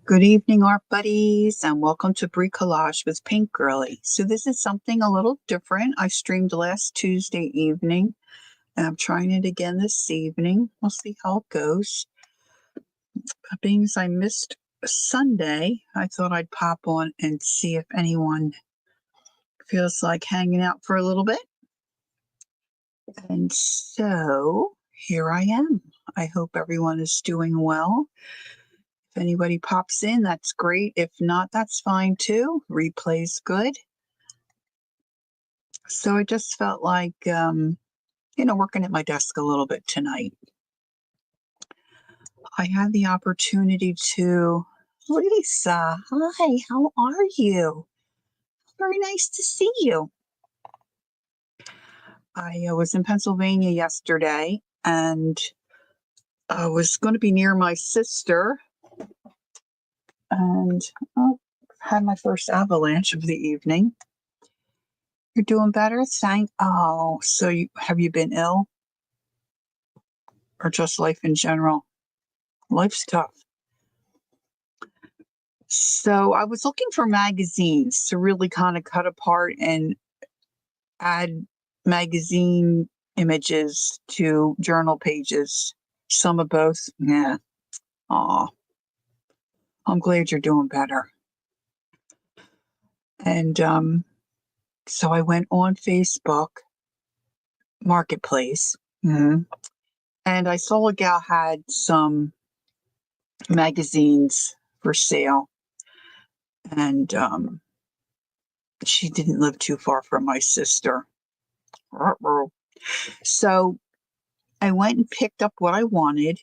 Good evening, art buddies, and welcome to Bricolage with Pink Girly. So this is something a little different. I streamed last Tuesday evening, and I'm trying it again this evening. We'll see how it goes. But being as I missed Sunday, I thought I'd pop on and see if anyone feels like hanging out for a little bit. And so here I am. I hope everyone is doing well. If anybody pops in, that's great. If not, that's fine too. Replay's good. So I just felt like, working at my desk a little bit tonight. I had the opportunity to, Lisa, hi, how are you? Very nice to see you. I was in Pennsylvania yesterday and I was going to be near my sister and had my first avalanche of the evening. You're doing better? So have you been ill? Or just life in general? Life's tough. So I was looking for magazines to really kind of cut apart and add magazine images to journal pages. Some of both. Yeah. Aw. I'm glad you're doing better. And so I went on Facebook Marketplace. And I saw a gal had some magazines for sale. And she didn't live too far from my sister. So I went and picked up what I wanted.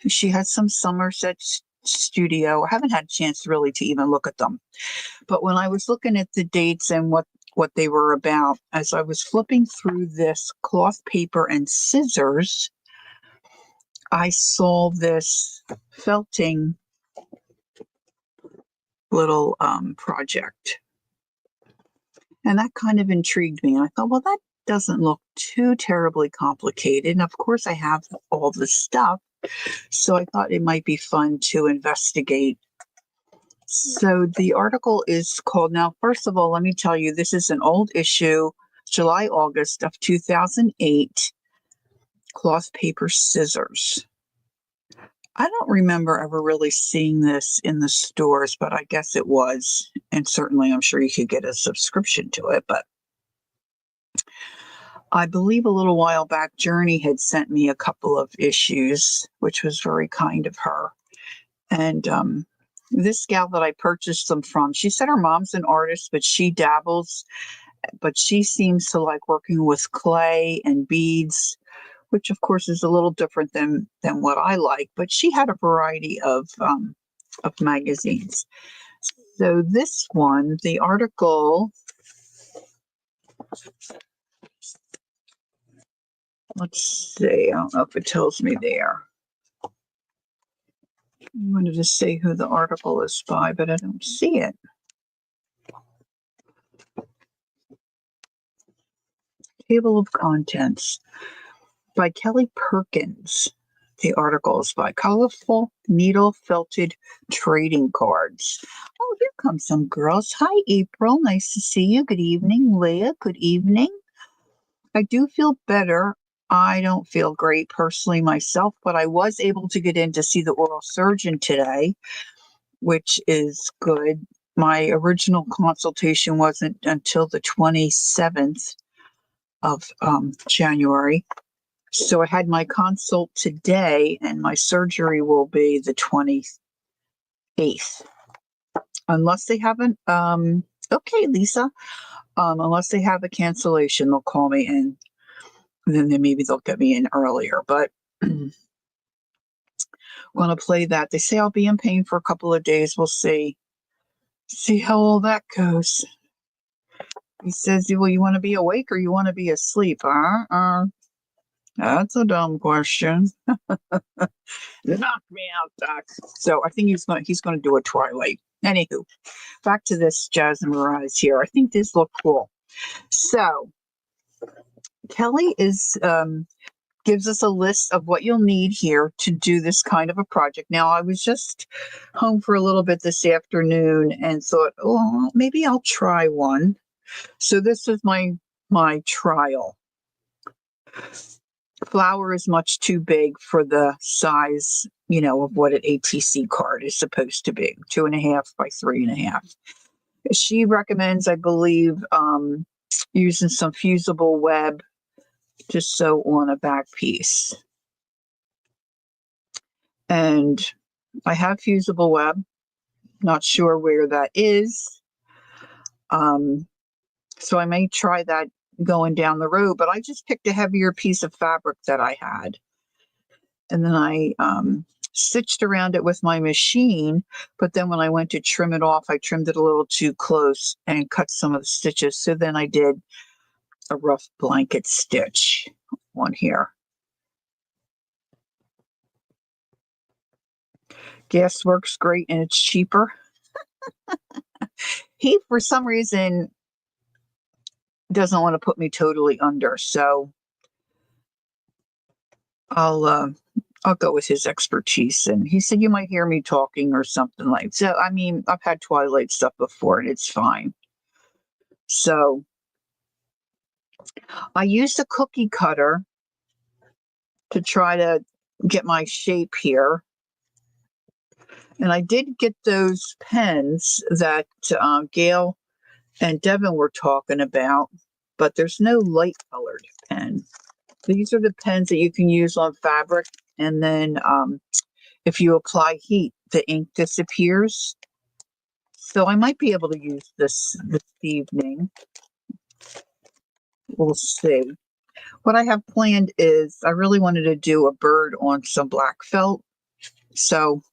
She had some Somerset Studio. I haven't had a chance really to even look at them. But when I was looking at the dates and what they were about, as I was flipping through this cloth paper and scissors, I saw this felting little project. And that kind of intrigued me. And I thought, well, that doesn't look too terribly complicated. And of course, I have all the stuff. So I thought it might be fun to investigate. So the article is called, now, first of all, let me tell you, this is an old issue, July, August of 2008, cloth paper scissors. I don't remember ever really seeing this in the stores, but I guess it was. And certainly I'm sure you could get a subscription to it. But I believe a little while back, Journey had sent me a couple of issues, which was very kind of her. And this gal that I purchased them from, she said her mom's an artist, but she dabbles. But she seems to like working with clay and beads, which of course is a little different than what I like, but she had a variety of magazines. So this one, the article, let's see, I don't know if it tells me there. I wanted to say who the article is by, but I don't see it. Table of Contents by Kelly Perkins. The article is by Colorful Needle Felted Trading Cards. Oh, here come some girls. Hi, April. Nice to see you. Good evening, Leah. Good evening. I do feel better. I don't feel great personally myself, but I was able to get in to see the oral surgeon today, which is good. My original consultation wasn't until the 27th of January. So I had my consult today, and my surgery will be the 28th. Unless they have okay, Lisa. Unless they have a cancellation, they'll call me in. And then maybe they'll get me in earlier. But I'm going to play that. They say I'll be in pain for a couple of days. We'll see. See how all that goes. He says, well, you want to be awake or you want to be asleep? That's a dumb question. Knock me out, Doc. So I think he's going to do a Twilight. Anywho, back to this Jasmine Rise here. I think this look cool. So Kelly is gives us a list of what you'll need here to do this kind of a project. Now, I was just home for a little bit this afternoon and thought, oh, maybe I'll try one. So this is my trial. Flower is much too big for the size, of what an ATC card is supposed to be, 2.5 by 3.5. She recommends, I believe, using some fusible web to sew on a back piece. And I have fusible web, not sure where that is. So I may try that going down the road, but I just picked a heavier piece of fabric that I had. And then I stitched around it with my machine, but then when I went to trim it off, I trimmed it a little too close and cut some of the stitches. So then I did a rough blanket stitch on here. Gas works great and it's cheaper. He, for some reason, doesn't want to put me totally under, so I'll go with his expertise. And he said you might hear me talking or something like so. I mean, I've had Twilight stuff before and it's fine. So I used a cookie cutter to try to get my shape here. And I did get those pens that Gail and Devin were talking about, but there's no light colored pen. These are the pens that you can use on fabric, and then if you apply heat, the ink disappears. So I might be able to use this evening. We'll see. What I have planned is I really wanted to do a bird on some black felt, so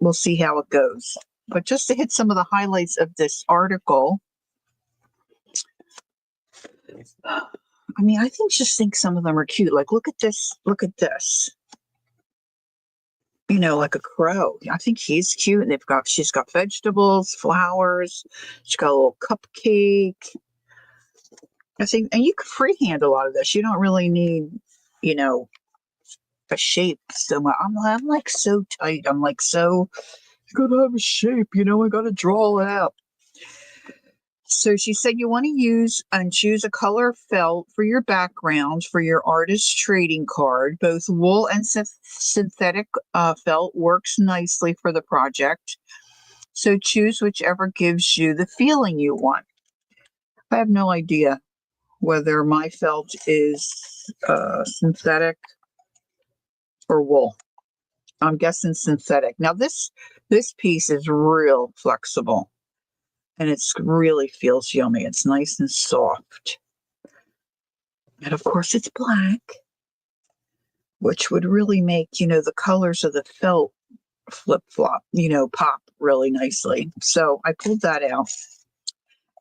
we'll see how it goes. But just to hit some of the highlights of this article, I mean, I think some of them are cute. Like, look at this. Look at this. Like a crow. I think he's cute. And she's got vegetables, flowers. She's got a little cupcake. I think, and you can freehand a lot of this. You don't really need, a shape so much. I'm like so tight. I'm like so, you gotta have a shape, I gotta draw it out. So she said you want to use and choose a color felt for your background for your artist trading card. Both wool and synthetic felt works nicely for the project. So choose whichever gives you the feeling you want. I have no idea whether my felt is synthetic or wool. I'm guessing synthetic. Now this piece is real flexible. And it really feels yummy. It's nice and soft. And of course it's black, which would really make, the colors of the felt flip-flop, pop really nicely. So I pulled that out.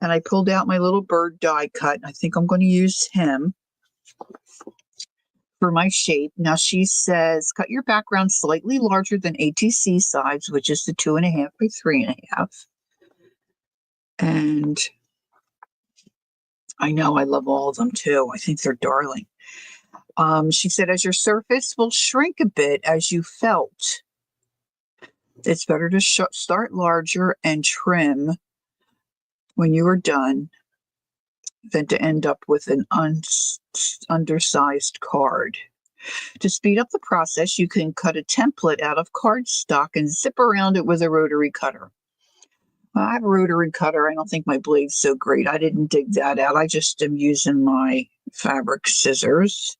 And I pulled out my little bird die cut. I think I'm going to use him for my shape. Now she says, cut your background slightly larger than ATC size, which is the 2.5 by 3.5. And I know I love all of them too. I think they're darling. She said, as your surface will shrink a bit as you felt, it's better to start larger and trim when you are done than to end up with an undersized card. To speed up the process, you can cut a template out of cardstock and zip around it with a rotary cutter. I have a rotary cutter. I don't think my blade's so great. I didn't dig that out. I just am using my fabric scissors.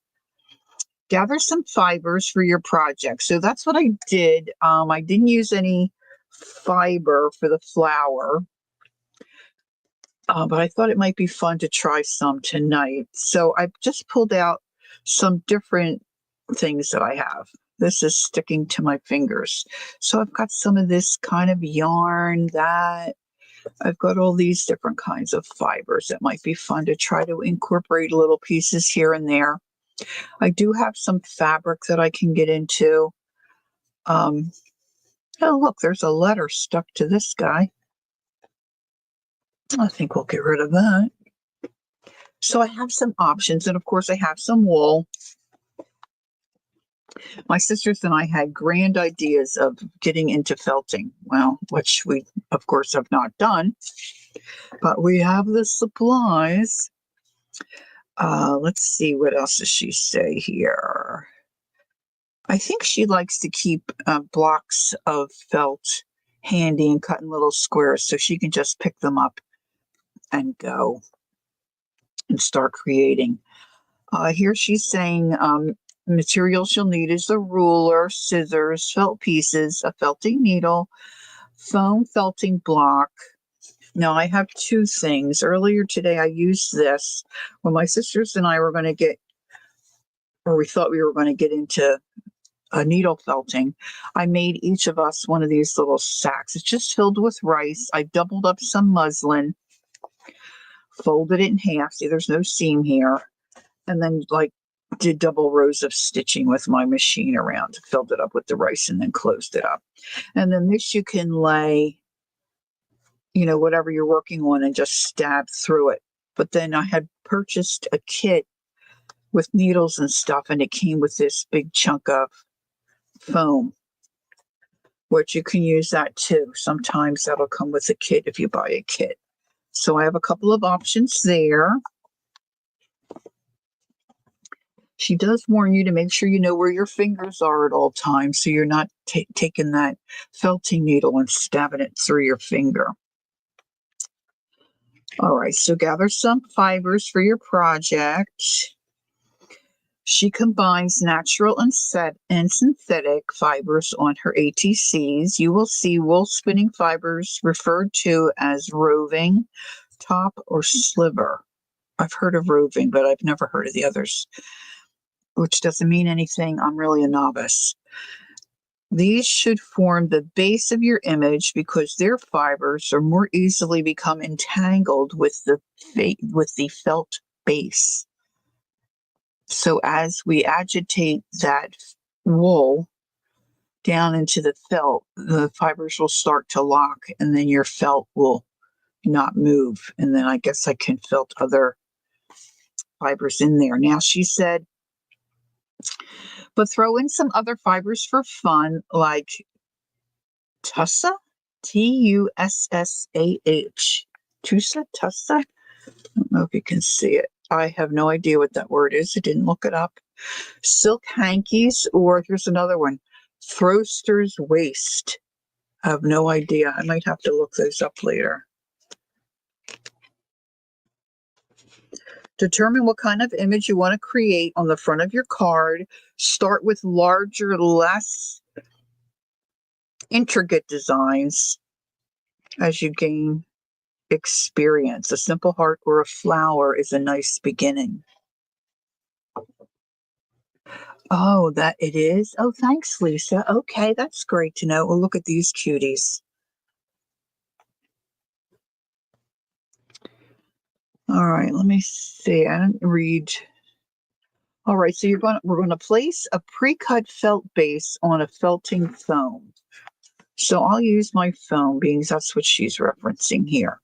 Gather some fibers for your project. So that's what I did. I didn't use any fiber for the flower, but I thought it might be fun to try some tonight. So I just pulled out some different things that I have. This is sticking to my fingers. So I've got some of this kind of yarn that I've got all these different kinds of fibers that might be fun to try to incorporate little pieces here and there. I do have some fabric that I can get into. Oh, look, there's a letter stuck to this guy. I think we'll get rid of that. So I have some options, and of course I have some wool. My sisters and I had grand ideas of getting into felting, well, which we, of course, have not done, but we have the supplies. Let's see, what else does she say here? I think she likes to keep blocks of felt handy and cut in little squares so she can just pick them up and go and start creating. Here she's saying materials you'll need is a ruler, scissors, felt pieces, a felting needle, foam felting block. Now I have two things. Earlier today I used this when my sisters and I were going to get, or we thought we were going to get into needle felting. I made each of us one of these little sacks. It's just filled with rice. I doubled up some muslin, folded it in half. See, there's no seam here. And then did double rows of stitching with my machine around, filled it up with the rice and then closed it up. And then this you can lay, whatever you're working on and just stab through it. But then I had purchased a kit with needles and stuff, and it came with this big chunk of foam, which you can use that too. Sometimes that'll come with a kit if you buy a kit. So I have a couple of options there. She does warn you to make sure you know where your fingers are at all times so you're not taking that felting needle and stabbing it through your finger. All right, so gather some fibers for your project. She combines natural and synthetic fibers on her ATCs. You will see wool spinning fibers referred to as roving, top, or sliver. I've heard of roving, but I've never heard of the others, which doesn't mean anything. I'm really a novice. These should form the base of your image because their fibers are more easily become entangled with the felt base. So as we agitate that wool down into the felt, the fibers will start to lock, and then your felt will not move. And then I guess I can felt other fibers in there. Now she said, but throw in some other fibers for fun, like tussa, Tussah. Tussa? I don't know if you can see it. I have no idea what that word is. I didn't look it up. Silk hankies, or here's another one, Throster's waist. I have no idea. I might have to look those up later. Determine what kind of image you want to create on the front of your card. Start with larger, less intricate designs as you gain experience. A simple heart or a flower is a nice beginning. Oh, that it is? Oh, thanks, Lisa. Okay, that's great to know. Oh, look at these cuties. All right, let me see. I didn't read. All right, so we're going to place a pre-cut felt base on a felting foam. So I'll use my foam, being that's what she's referencing here.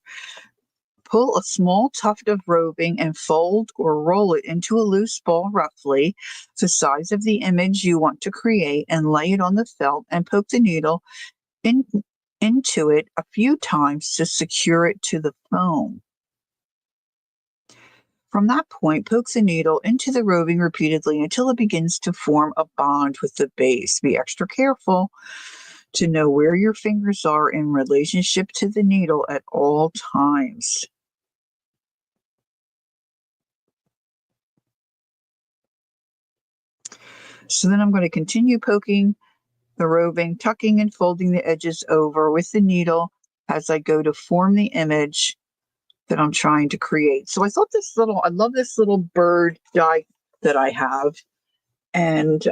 Pull a small tuft of roving and fold or roll it into a loose ball roughly the size of the image you want to create, and lay it on the felt and poke the needle into it a few times to secure it to the foam. From that point, poke the needle into the roving repeatedly until it begins to form a bond with the base. Be extra careful to know where your fingers are in relationship to the needle at all times. So then I'm going to continue poking the roving, tucking and folding the edges over with the needle as I go to form the image that I'm trying to create. So I love this little bird die that I have. And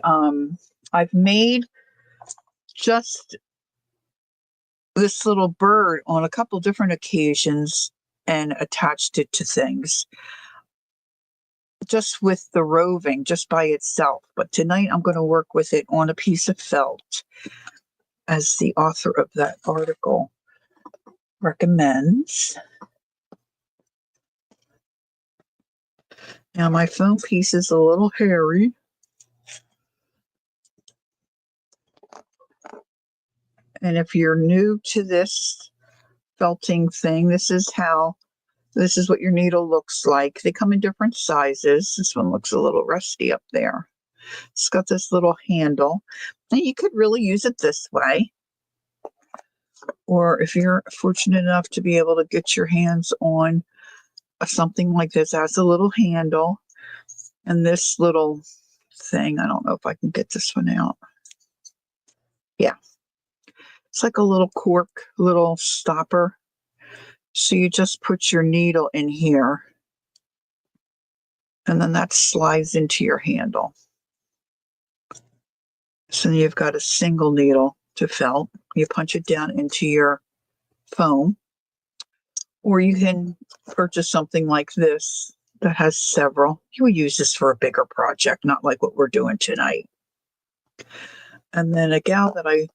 I've made just this little bird on a couple different occasions and attached it to things. Just with the roving, just by itself. But tonight I'm going to work with it on a piece of felt, as the author of that article recommends. Now my foam piece is a little hairy. And if you're new to this felting thing, this is what your needle looks like. They come in different sizes. This one looks a little rusty up there. It's got this little handle. And you could really use it this way. Or if you're fortunate enough to be able to get your hands on something like this, has a little handle. And this little thing, I don't know if I can get this one out. Yeah. It's like a little cork, little stopper. So you just put your needle in here. And then that slides into your handle. So then you've got a single needle to felt. You punch it down into your foam. Or you can purchase something like this that has several. You would use this for a bigger project, not like what we're doing tonight. And then a gal that I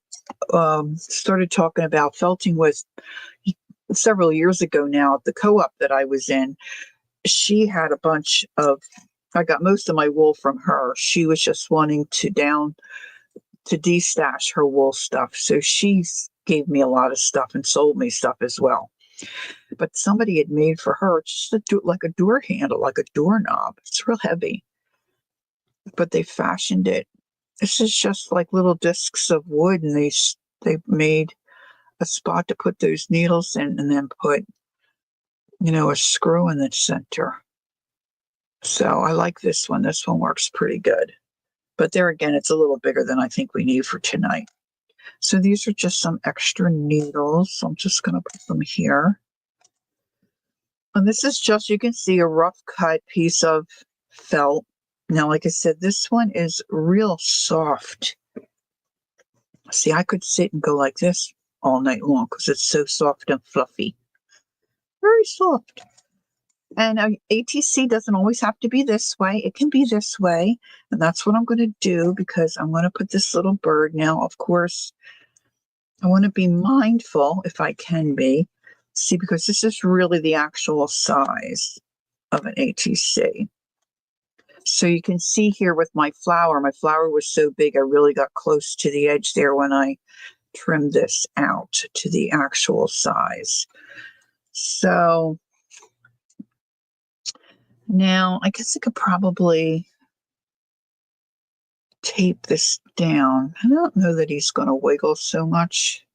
started talking about felting with several years ago now at the co-op that I was in, she had a bunch of, I got most of my wool from her. She was just wanting to destash her wool stuff. So she gave me a lot of stuff and sold me stuff as well. But somebody had made for her just like a door handle, like a doorknob. It's real heavy. But they fashioned it. This is just like little discs of wood, and they made a spot to put those needles in, and then put, a screw in the center. So I like this one. This one works pretty good. But there again, it's a little bigger than I think we need for tonight. So these are just some extra needles. So I'm just going to put them here. And this is just, you can see, a rough cut piece of felt. Now, like I said, this one is real soft. See, I could sit and go like this all night long because it's so soft and fluffy. Very soft. And ATC doesn't always have to be this way. It can be this way. And that's what I'm going to do, because I'm going to put this little bird now. Of course, I want to be mindful, if I can be. See, because this is really the actual size of an ATC. So you can see here with my flower was so big, I really got close to the edge there when I trimmed this out to the actual size. So now I guess I could probably tape this down. I don't know that he's going to wiggle so much.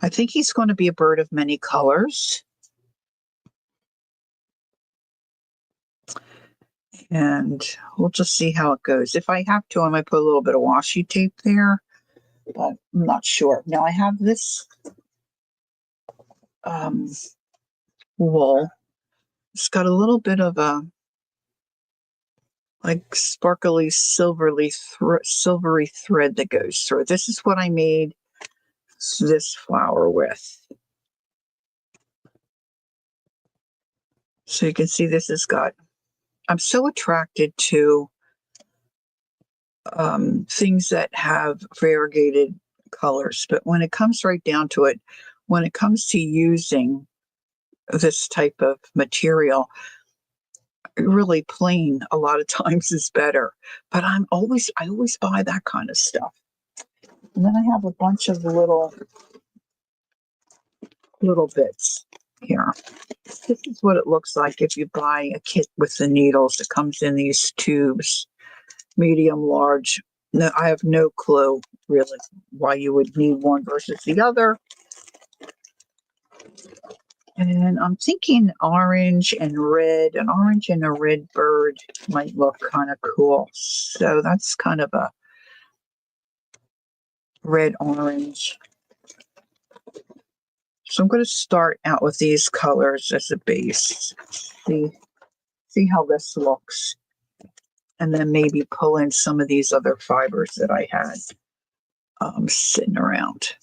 I think he's going to be a bird of many colors. And we'll just see how it goes. If I have to, I might put a little bit of washi tape there, but I'm not sure. Now I have this wool. It's got a little bit of a like sparkly silvery thread that goes through. This is what I made this flower with. So you can see this has got, I'm so attracted to things that have variegated colors, but when it comes right down to it, when it comes to using this type of material, really plain a lot of times is better. But I always buy that kind of stuff. And then I have a bunch of little bits here. This is what it looks like if you buy a kit with the needles. It comes in these tubes, medium, large. No, I have no clue really why you would need one versus the other. And I'm thinking orange and red. An orange and a red bird might look kind of cool. So that's kind of a red-orange. So I'm going to start out with these colors as a base. See how this looks. And then maybe pull in some of these other fibers that I had sitting around.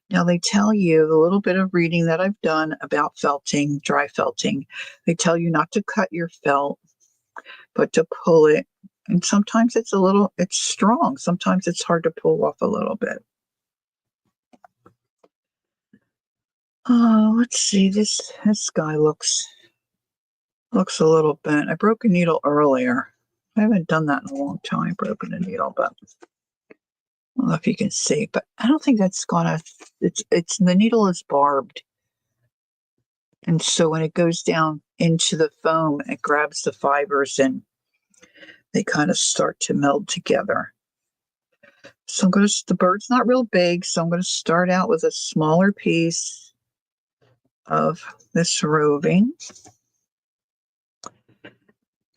Now they tell you, the little bit of reading that I've done about felting, dry felting, they tell you not to cut your felt, but to pull it. And sometimes it's strong. Sometimes it's hard to pull off a little bit. Oh, let's see. This guy looks a little bent. I broke a needle earlier. I haven't done that in a long time, broken a needle, but I don't know if you can see. But I don't think that's gonna. It's the needle is barbed, and so when it goes down into the foam, it grabs the fibers and they kind of start to meld together. So the bird's not real big, so I'm gonna start out with a smaller piece of this roving.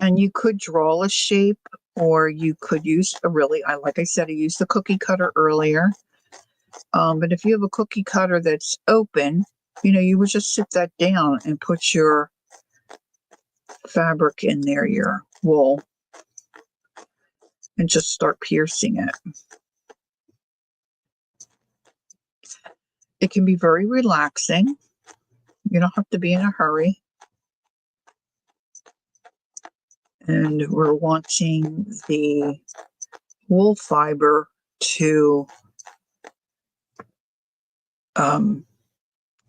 And you could draw a shape, or you could use like I said, I used the cookie cutter earlier. But if you have a cookie cutter that's open, you would just sit that down and put your fabric in there, your wool, and just start piercing it. It can be very relaxing. You don't have to be in a hurry. And we're wanting the wool fiber to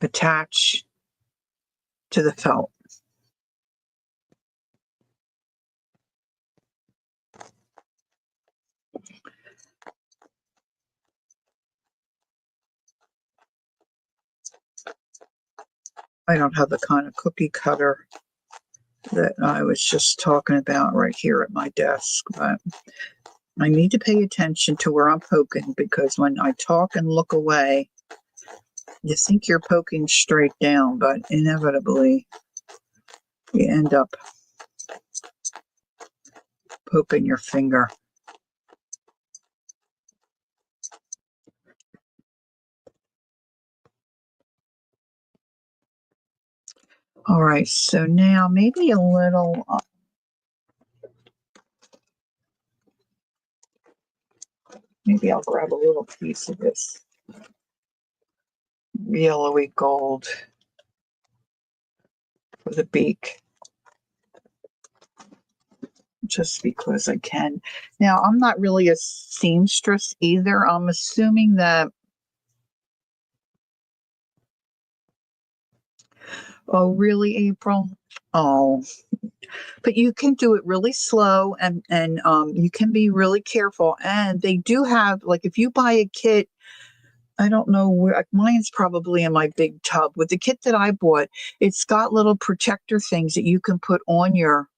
attach to the felt. I don't have the kind of cookie cutter that I was just talking about right here at my desk, but I need to pay attention to where I'm poking, because when I talk and look away, you think you're poking straight down, but inevitably you end up poking your finger. All right, so now maybe a little, maybe I'll grab a little piece of this yellowy gold for the beak, just because I can. Now, I'm not really a seamstress either. I'm assuming that, oh, really, April? Oh, but you can do it really slow, and you can be really careful. And they do have, like, if you buy a kit, I don't know where, mine's probably in my big tub. With the kit that I bought, it's got little protector things that you can put on your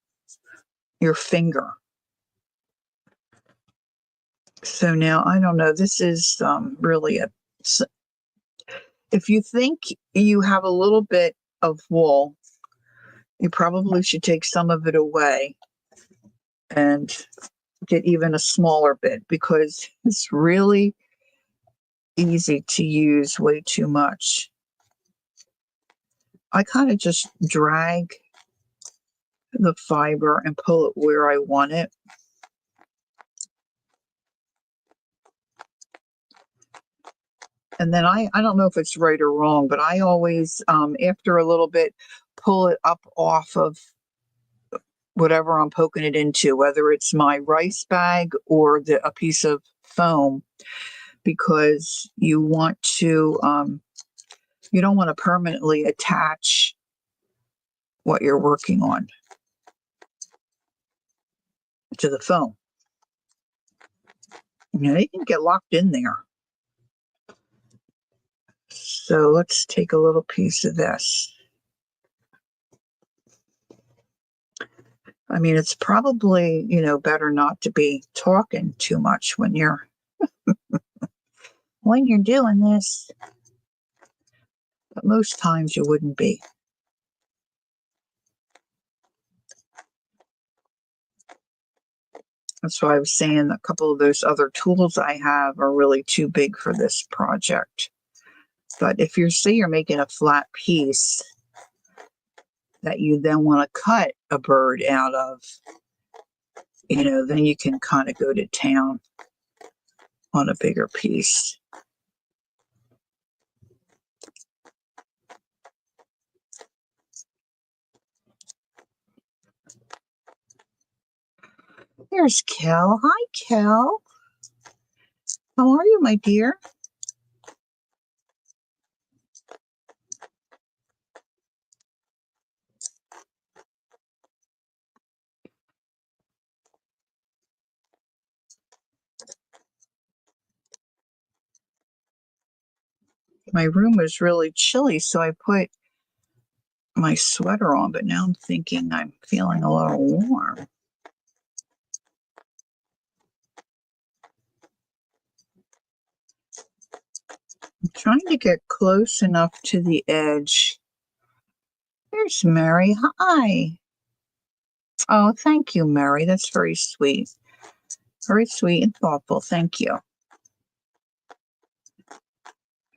finger. So now I don't know. This is really if you think you have a little bit of wool, you probably should take some of it away and get even a smaller bit, because it's really easy to use way too much. I kind of just drag the fiber and pull it where I want it. And then I don't know if it's right or wrong, but I always, after a little bit, pull it up off of whatever I'm poking it into, whether it's my rice bag or a piece of foam, because you don't want to permanently attach what you're working on to the foam. They can get locked in there. So let's take a little piece of this. I mean, it's probably, better not to be talking too much when you're doing this, but most times you wouldn't be. That's why I was saying a couple of those other tools I have are really too big for this project. But if you're making a flat piece that you then want to cut a bird out of, then you can kind of go to town on a bigger piece. There's Kel. Hi, Kel. How are you, my dear? My room was really chilly, so I put my sweater on, but now I'm thinking I'm feeling a little warm. I'm trying to get close enough to the edge. There's Mary. Hi. Oh, thank you, Mary. That's very sweet. Very sweet and thoughtful. Thank you.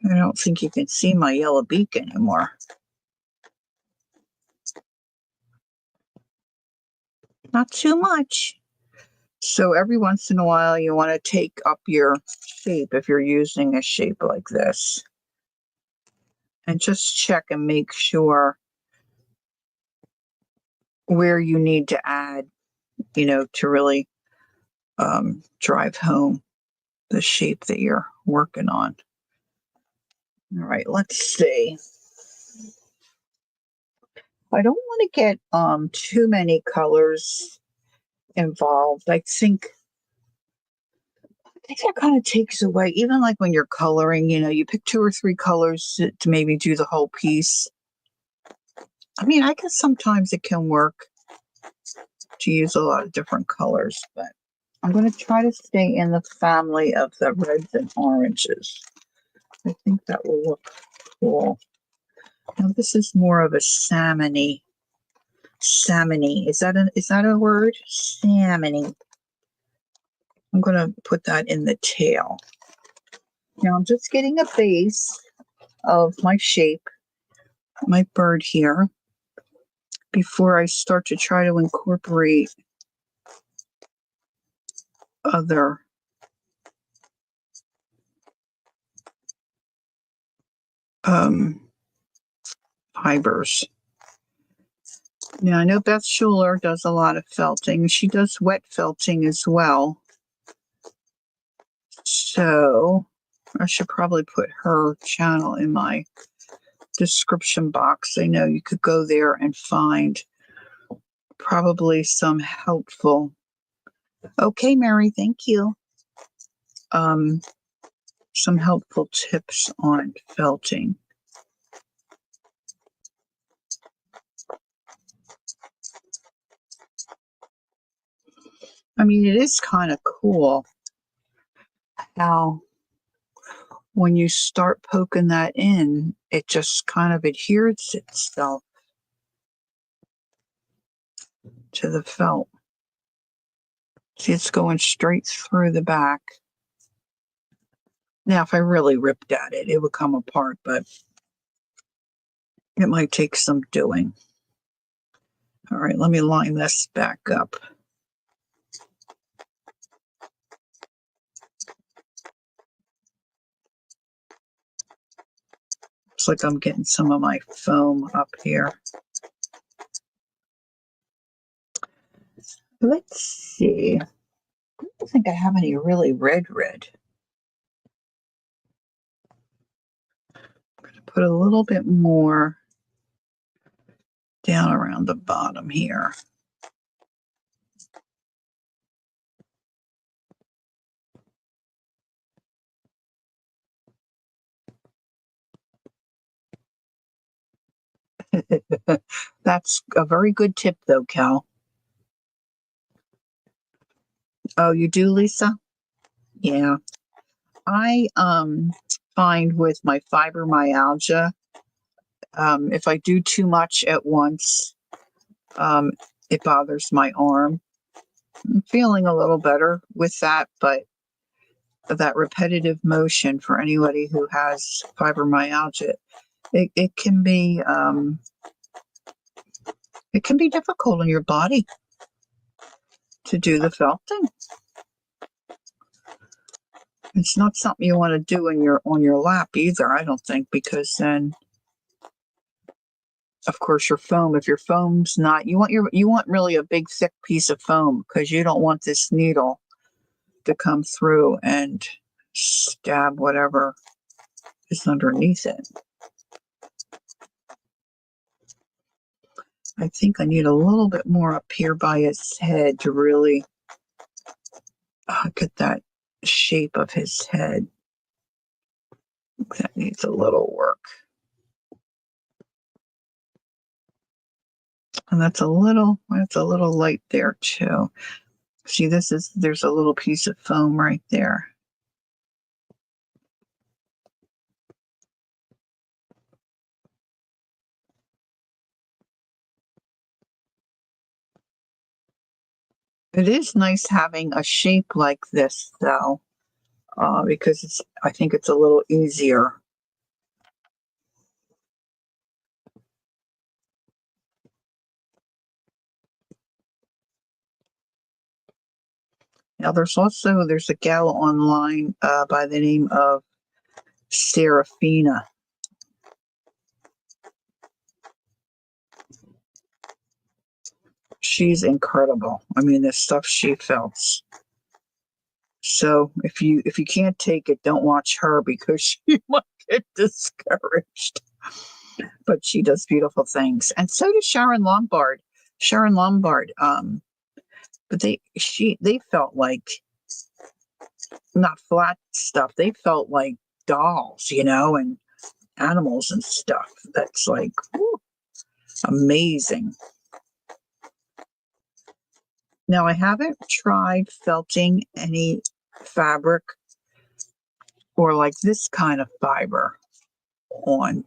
I don't think you can see my yellow beak anymore. Not too much. So every once in a while, you want to take up your shape if you're using a shape like this. And just check and make sure where you need to add, to really drive home the shape that you're working on. All right, let's see. I don't want to get too many colors involved. I think that kind of takes away, even like when you're coloring, you pick 2 or 3 colors to maybe do the whole piece. I mean, I guess sometimes it can work to use a lot of different colors, but I'm going to try to stay in the family of the reds and oranges. I think that will look cool. Now this is more of a salmony. Is that a word? Salmony. I'm going to put that in the tail. Now I'm just getting a base of my shape, my bird here, before I start to try to incorporate other fibers. Now I know Beth Schuler does a lot of felting. She does wet felting as well. So I should probably put her channel in my description box. I know you could go there and find probably some helpful. Okay, Mary, thank you. Some helpful tips on felting. I mean, it is kind of cool how when you start poking that in, it just kind of adheres itself to the felt. See, it's going straight through the back. Now, if I really ripped at it, it would come apart, but it might take some doing. All right, let me line this back up. Looks like I'm getting some of my foam up here. Let's see. I don't think I have any really red. I'm going to put a little bit more down around the bottom here. That's a very good tip, though, Cal. Oh, you do, Lisa? Yeah. I find with my fibromyalgia, if I do too much at once, it bothers my arm. I'm feeling a little better with that, but that repetitive motion for anybody who has fibromyalgia, it can be difficult on your body to do the felting. It's not something you want to do on your lap either, I don't think, because then, of course, if your foam's not, you want really a big thick piece of foam, because you don't want this needle to come through and stab whatever is underneath it. I think I need a little bit more up here by his head to really get that shape of his head. That needs a little work. And that's a little light there too. See, there's a little piece of foam right there. It is nice having a shape like this though, because I think it's a little easier. Now there's a gal online by the name of Serafina. She's incredible. I mean, the stuff she felts. So if you can't take it, don't watch her because she might get discouraged. But she does beautiful things, and so does Sharon Lombard. Sharon Lombard. But they felt like not flat stuff. They felt like dolls, and animals and stuff. That's like whew, amazing. Now, I haven't tried felting any fabric or like this kind of fiber on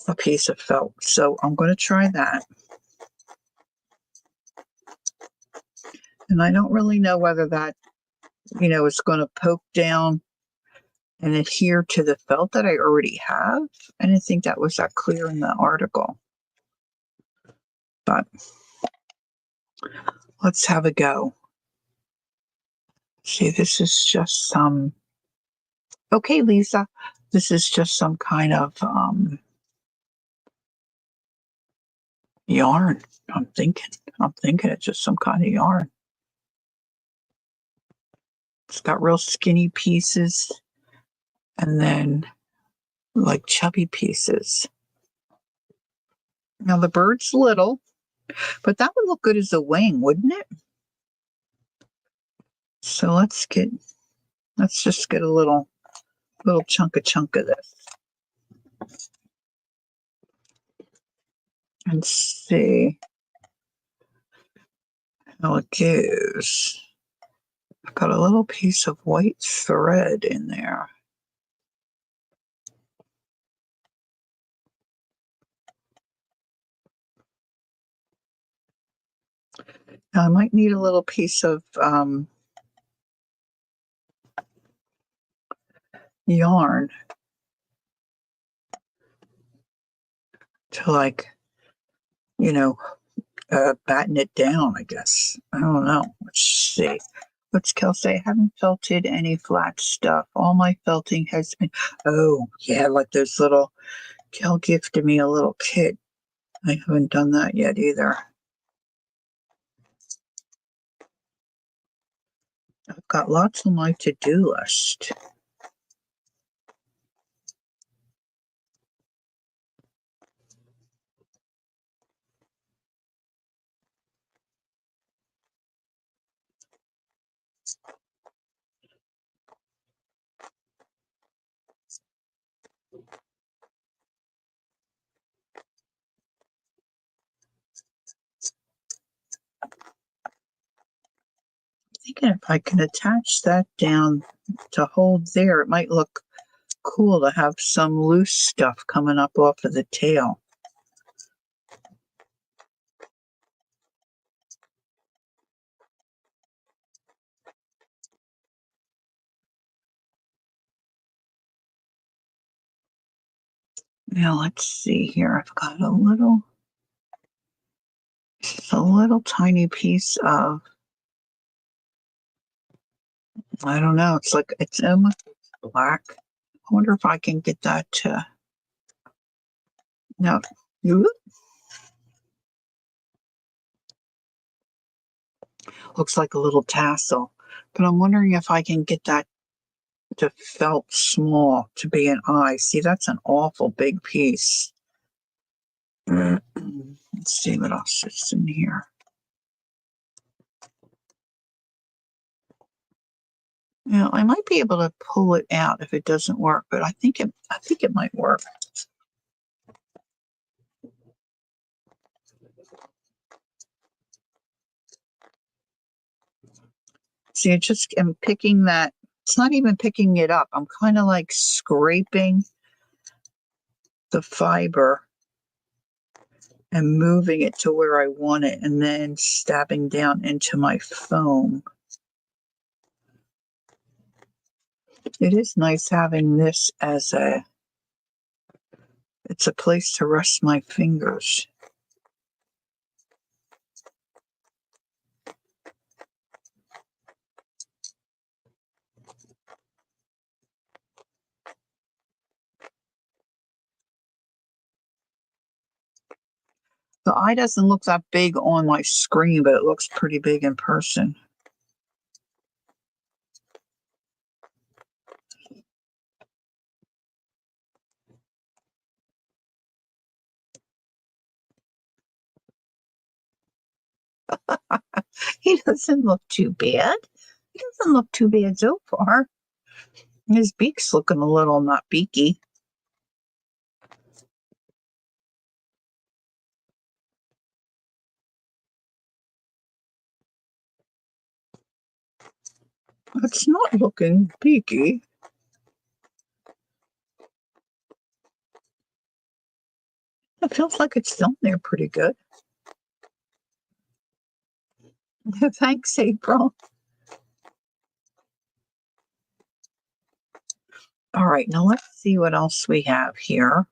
a piece of felt. So I'm going to try that. And I don't really know whether that, is going to poke down and adhere to the felt that I already have. I didn't think that was that clear in the article. But let's have a go. See, this is just some, okay, Lisa, this is just some kind of yarn. I'm thinking it's just some kind of yarn. It's got real skinny pieces and then like chubby pieces. Now the bird's little, but that would look good as a wing, wouldn't it? So let's just get a little chunk of this and see how it goes. I've got a little piece of white thread in there. Now I might need a little piece of yarn to like, you know, batten it down, I guess. I don't know. Let's see. What's Kel say? I haven't felted any flat stuff. All my felting has been, oh, yeah, like those little, Kel gifted me a little kit. I haven't done that yet either. I've got lots on my to-do list. Thinking if I can attach that down to hold there, it might look cool to have some loose stuff coming up off of the tail. Now let's see here. I've got a little tiny piece of, I don't know, it's almost black. I wonder if I can get that to, no, looks like a little tassel. But I'm wondering if I can get that to felt small to be an eye. See, that's an awful big piece. Let's see what else is in here. Now, I might be able to pull it out if it doesn't work, but I think it might work. See, I'm picking that. It's not even picking it up. I'm kind of like scraping the fiber and moving it to where I want it and then stabbing down into my foam. It is nice having this it's a place to rest my fingers. The eye doesn't look that big on my screen, but it looks pretty big in person. He doesn't look too bad. He doesn't look too bad so far. His beak's looking a little not beaky. It's not looking beaky. It feels like it's down there pretty good. Thanks, April. All right, now let's see what else we have here.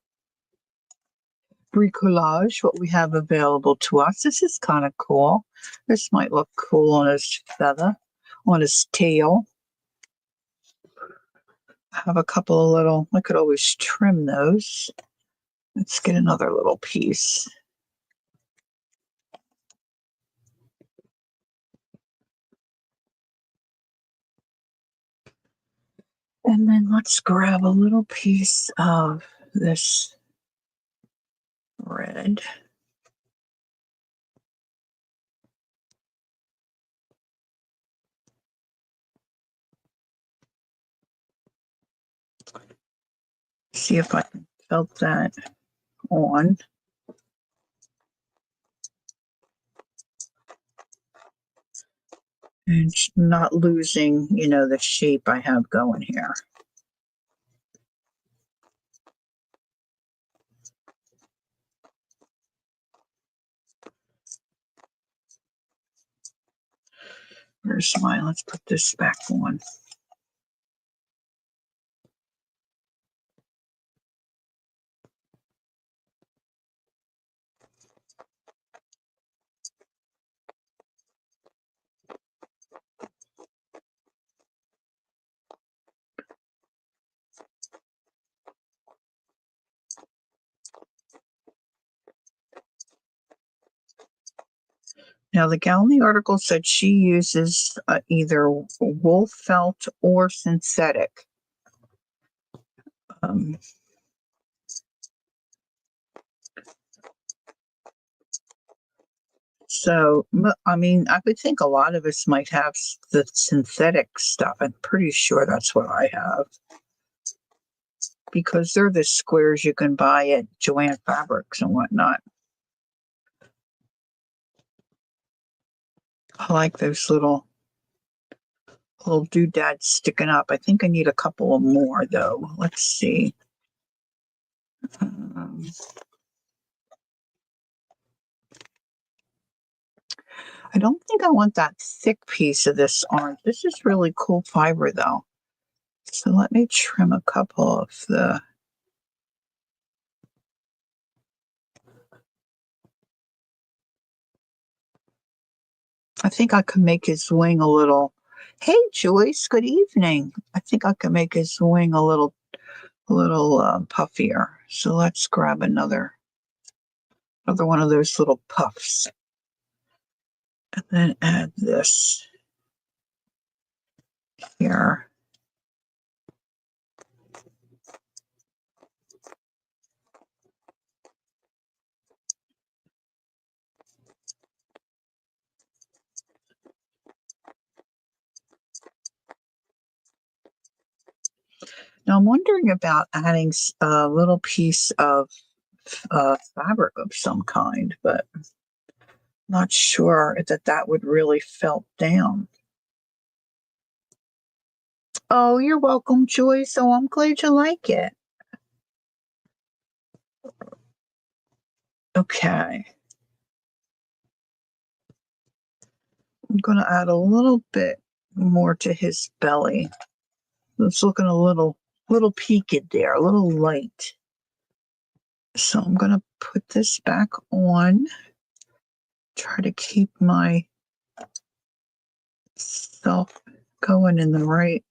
Bricolage, what we have available to us. This is kind of cool. This might look cool on his feather, on his tail. I have a couple of little, I could always trim those. Let's get another little piece. And then let's grab a little piece of this red. See if I can felt that on. And not losing, the shape I have going here. Where's mine? Let's put this back on. Now, the gal in the article said she uses either wool felt or synthetic. Um, I would think a lot of us might have the synthetic stuff. I'm pretty sure that's what I have because they're the squares you can buy at Joann Fabrics and whatnot. I like those little doodads sticking up. I think I need a couple of more though. Let's see. Um, I don't think I want that thick piece of this orange. This is really cool fiber though. So let me trim a couple of the. I think I could make his wing a little. Hey Joyce, good evening. I think I could make his wing a little puffier. So let's grab another one of those little puffs, and then add this here. Now I'm wondering about adding a little piece of fabric of some kind, but not sure that that would really felt down. Oh, you're welcome, Joy. So I'm glad you like it. Okay. I'm going to add a little bit more to his belly. It's looking a little peaked there, a little light. So I'm going to put this back on. Try to keep my self going in the right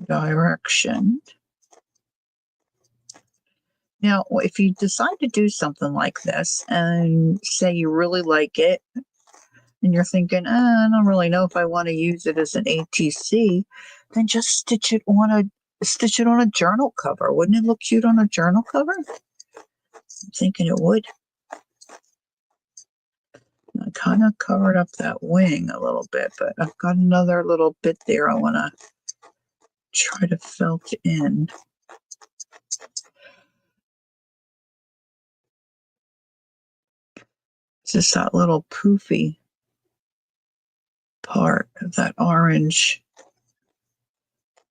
direction. Now, if you decide to do something like this and say you really like it and you're thinking, I don't really know if I want to use it as an ATC, then just stitch it on a journal cover. Wouldn't it look cute on a journal cover? I'm thinking it would. I kind of covered up that wing a little bit, but I've got another little bit there I want to try to felt in. It's just that little poofy part of that orange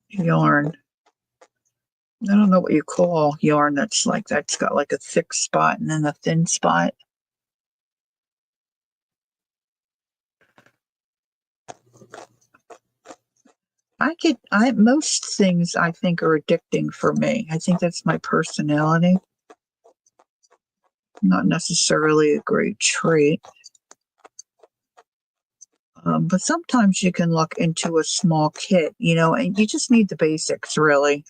yarn. I don't know what you call yarn that's got like a thick spot and then a thin spot. Most things I think are addicting for me. I think that's my personality. Not necessarily a great trait. But sometimes you can look into a small kit, and you just need the basics, really.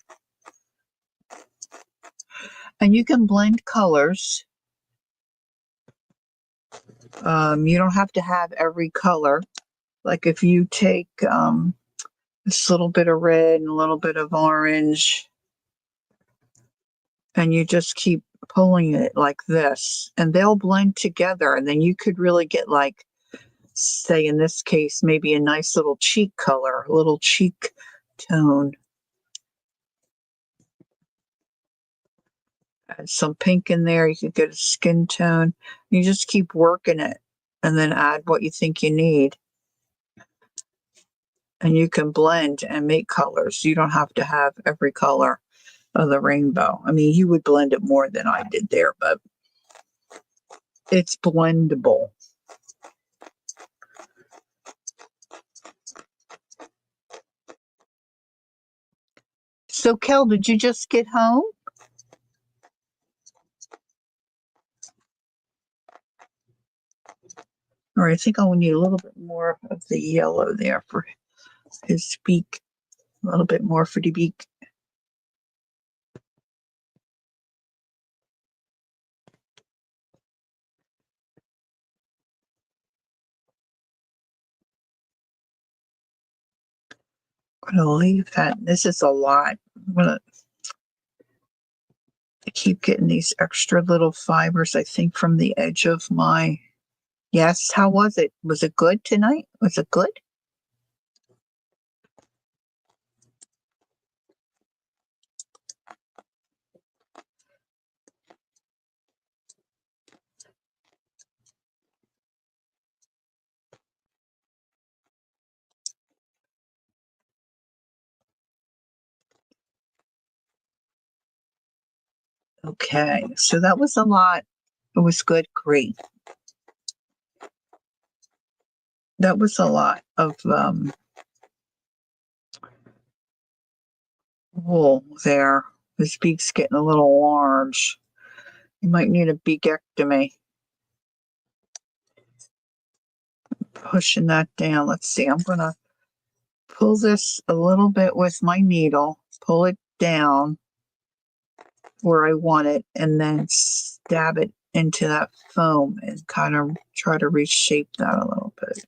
And you can blend colors. You don't have to have every color. Like if you take this little bit of red and a little bit of orange, and you just keep pulling it like this, and they'll blend together, and then you could really get, like, say in this case, maybe a nice little cheek color, a little cheek tone. Add some pink in there, you could get a skin tone. You just keep working it and then add what you think you need. And you can blend and make colors. You don't have to have every color of the rainbow. I mean, you would blend it more than I did there, but it's blendable. So, Kel, did you just get home? Or I think I'll need a little bit more of the yellow there for his beak. A little bit more for the beak. I'm going to leave that. This is a lot. I'm going to keep getting these extra little fibers, I think, from the edge of my... Yes, how was it? Was it good tonight? Was it good? Okay, so that was a lot. It was good. Great. That was a lot of wool there. His beak's getting a little large. You might need a beakectomy. Pushing that down. Let's see. I'm going to pull this a little bit with my needle, pull it down where I want it, and then stab it into that foam and kind of try to reshape that a little bit.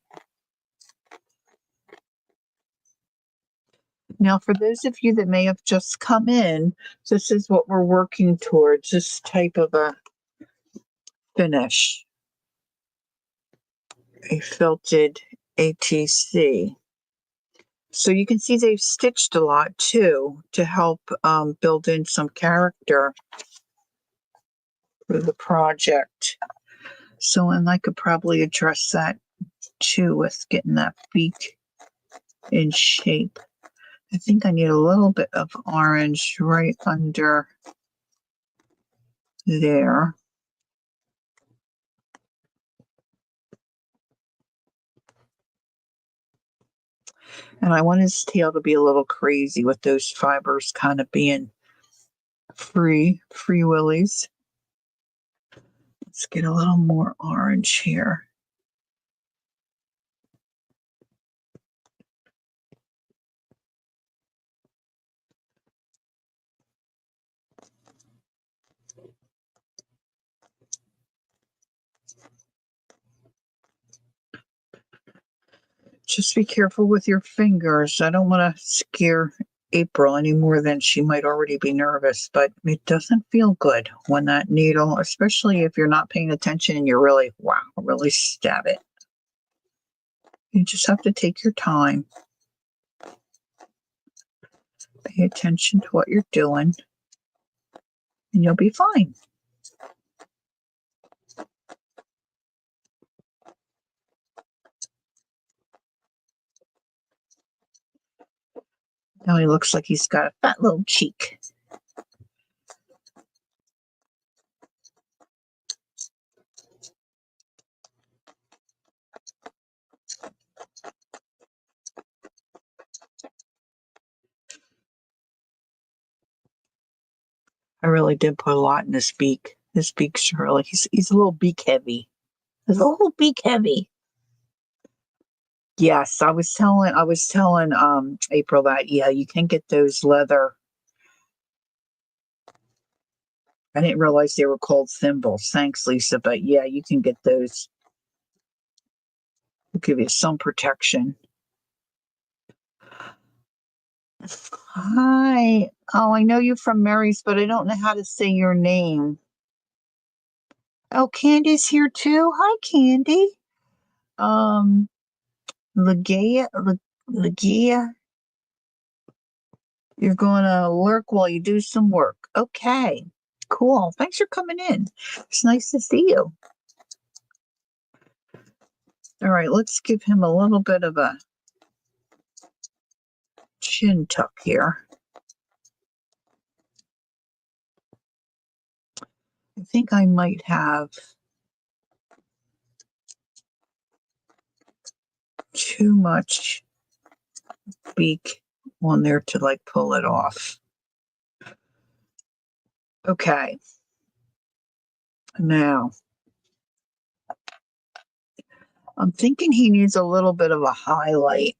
Now, for those of you that may have just come in, this is what we're working towards, this type of a finish. A felted ATC. So you can see they've stitched a lot too to help build in some character for the project. So, and I could probably address that too with getting that beak in shape. I think I need a little bit of orange right under there. And I want his tail to be a little crazy with those fibers kind of being free willies. Let's get a little more orange here. Just be careful with your fingers. I don't want to scare April any more than she might already be nervous, but it doesn't feel good when that needle, especially if you're not paying attention and you're really, wow, really stab it. You just have to take your time. Pay attention to what you're doing, and you'll be fine. Now he looks like he's got a fat little cheek. I really did put a lot in his beak. His beak's really, he's a little beak heavy. He's a little beak heavy. Yes, I was telling April that yeah, you can get those leather. I didn't realize they were called thimbles. Thanks, Lisa. But yeah, you can get those. Will give you some protection. Hi. Oh, I know you from Mary's, but I don't know how to say your name. Oh, Candy's here too. Hi, Candy. Um, Legea, Legea. You're going to lurk while you do some work. Okay, cool. Thanks for coming in. It's nice to see you. All right, let's give him a little bit of a chin tuck here. I think I might have too much beak on there to like pull it off. Okay. Now, I'm thinking he needs a little bit of a highlight.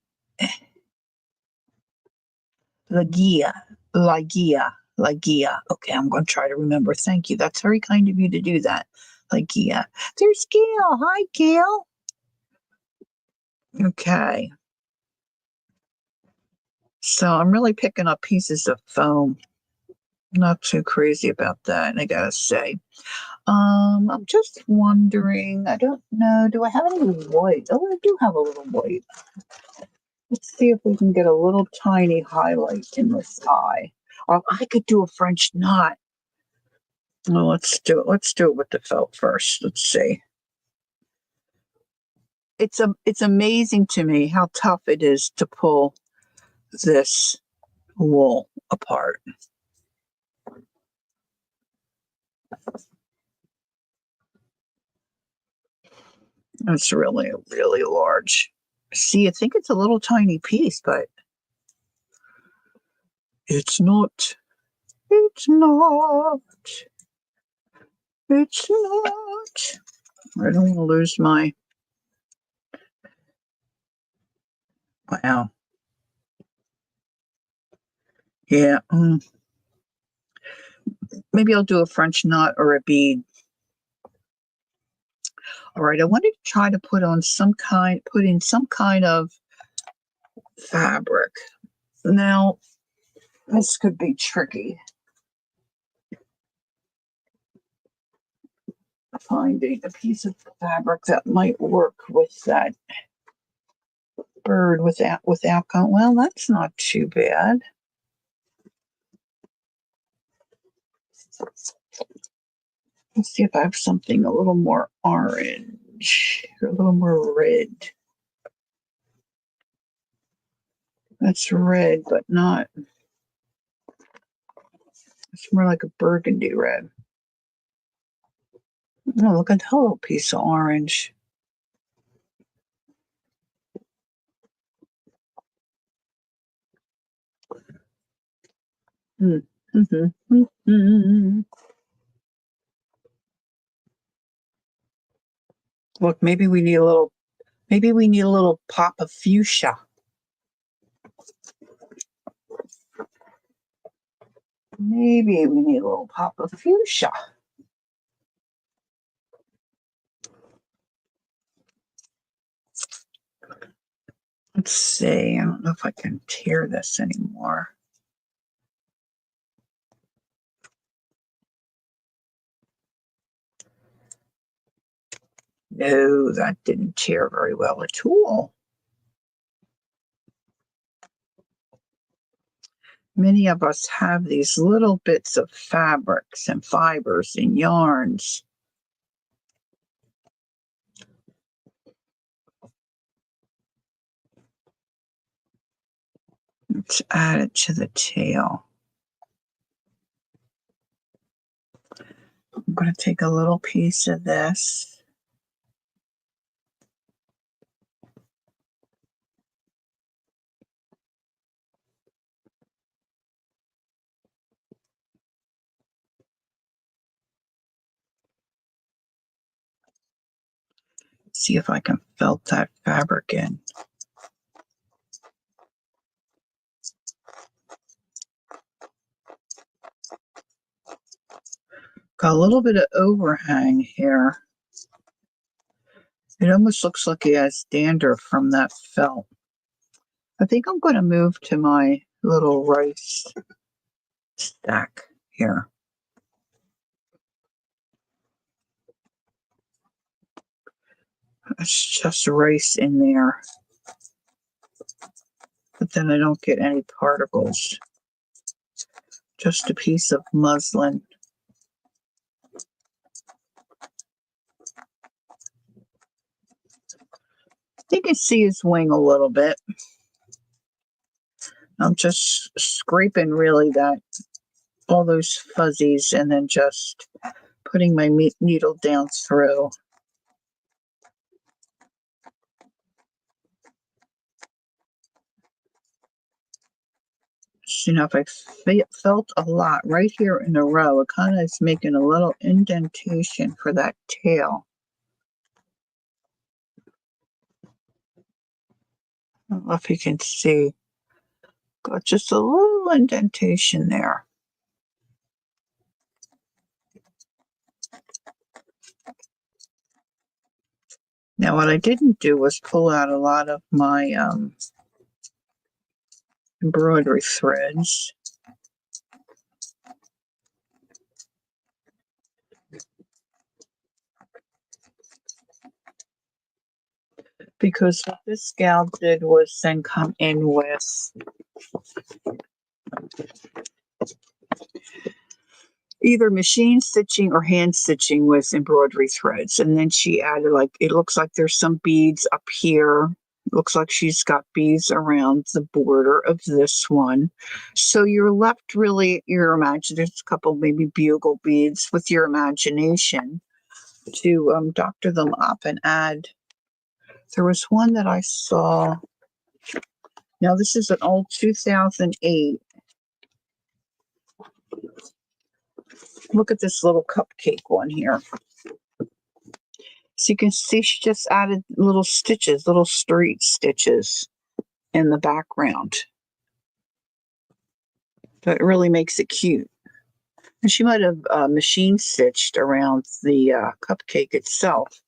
Lagia, Lagia. Okay, I'm going to try to remember. Thank you. That's very kind of you to do that. Lagia. There's Gail. Hi, Gail. Okay. So I'm really picking up pieces of foam. Not too crazy about that, I gotta say. I'm just wondering, I don't know, do I have any white? Oh, I do have a little white. Let's see if we can get a little tiny highlight in this eye. Oh, I could do a French knot. Well, let's do it. Let's do it with the felt first. Let's see. It's amazing to me how tough it is to pull this wool apart. It's really, really large. See, I think it's a little tiny piece, but it's not. It's not. It's not. I don't want to lose my. Wow. Yeah. Maybe I'll do a French knot or a bead. All right. I wanted to try to put in some kind of fabric. Now, this could be tricky. Finding a piece of fabric that might work with that bird without going. Well, that's not too bad. Let's see if I have something a little more orange or a little more red. That's red, but not. It's more like a burgundy red. Oh, look at that little piece of orange. Look, maybe we need a little. Maybe we need a little pop of fuchsia. Maybe we need a little pop of fuchsia. Let's see. I don't know if I can tear this anymore. No, that didn't tear very well at all. Many of us have these little bits of fabrics and fibers and yarns. Let's add it to the tail. I'm going to take a little piece of this. See if I can felt that fabric in. Got a little bit of overhang here. It almost looks like he has dander from that felt. I think I'm going to move to my little rice stack here. It's just rice in there. But then I don't get any particles. Just a piece of muslin. You can see his wing a little bit. I'm just scraping really all those fuzzies and then just putting my needle down through. So, if I felt a lot right here in a row, it kind of is making a little indentation for that tail. I don't know if you can see. Got just a little indentation there. Now, what I didn't do was pull out a lot of my embroidery threads. Because what this gal did was then come in with either machine stitching or hand stitching with embroidery threads. And then she added, like, it looks like there's some beads up here. It looks like she's got beads around the border of this one. So you're left really, there's a couple maybe bugle beads with your imagination to doctor them up and add. There was one that I saw. Now, this is an old 2008. Look at this little cupcake one here. So you can see she just added little stitches, little straight stitches in the background. That really makes it cute. And she might have machine stitched around the cupcake itself.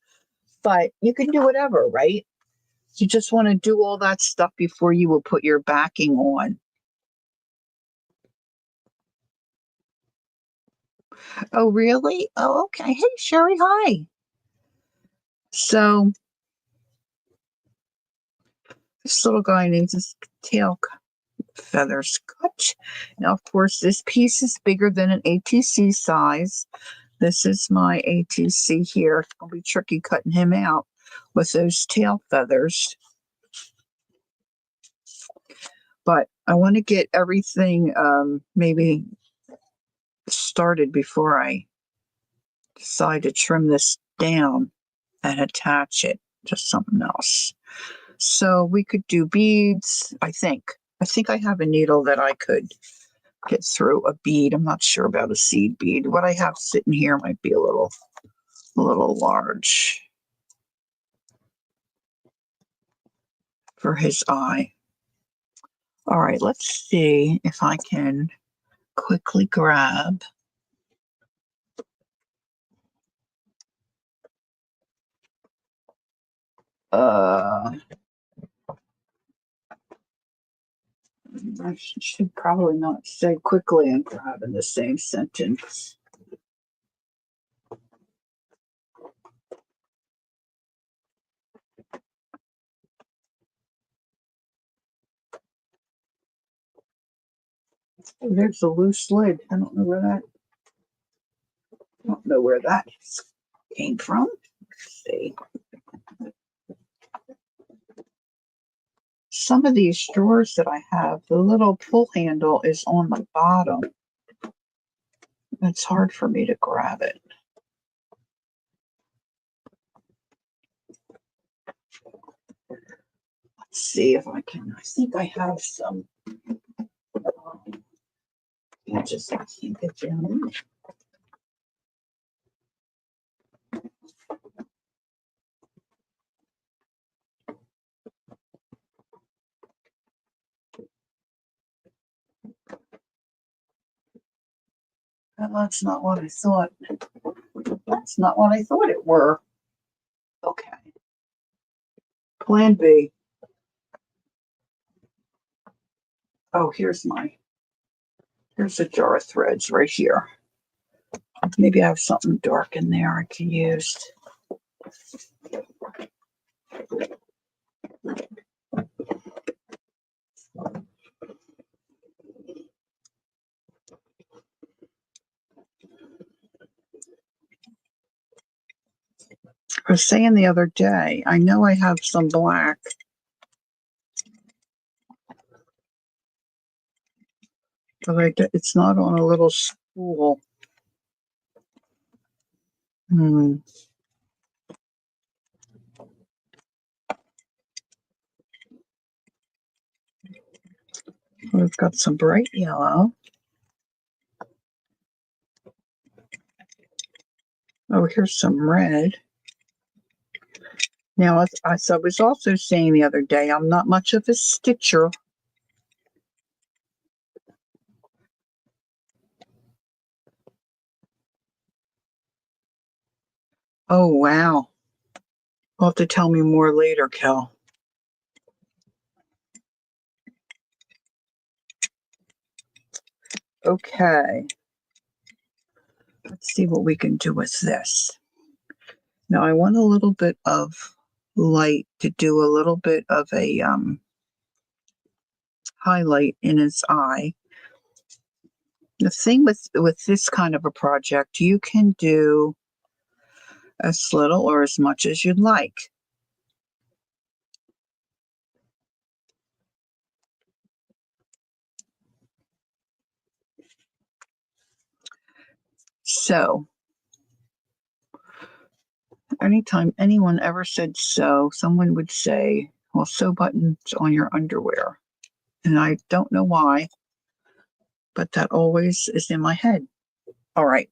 But you can do whatever, right? You just want to do all that stuff before you will put your backing on. Oh, really? Oh, okay. Hey, Sherry, hi. So This little guy needs his tail feathers cut. Now, of course, this piece is bigger than an ATC size. This is my ATC here. It's going to be tricky cutting him out with those tail feathers. But I want to get everything maybe started before I decide to trim this down and attach it to something else. So we could do beads, I think. I think I have a needle that I could get through a bead. I'm not sure about a seed bead. What I have sitting here might be a little large for his eye. All right, let's see if I can quickly grab I should probably not say quickly and grab in the same sentence. Oh, there's a loose lid. I don't know where that came from. Let's see. Some of these drawers that I have, the little pull handle is on the bottom. It's hard for me to grab it. Let's see if I can. I think I have some. I can't get down. That's not what I thought. That's not what I thought it were. Okay. Plan B. Oh, here's a jar of threads right here. Maybe I have something dark in there I can use. I was saying the other day, I know I have some black. But it's not on a little spool. We've got some bright yellow. Oh, here's some red. Now, as I was also saying the other day, I'm not much of a stitcher. Oh, wow. You'll have to tell me more later, Kel. Okay. Let's see what we can do with this. Now, I want a little bit of light to do a little bit of a highlight in his eye. The thing with this kind of a project, you can do as little or as much as you'd like. So, anytime anyone ever said so, someone would say, well, sew buttons on your underwear. And I don't know why, but that always is in my head. All right.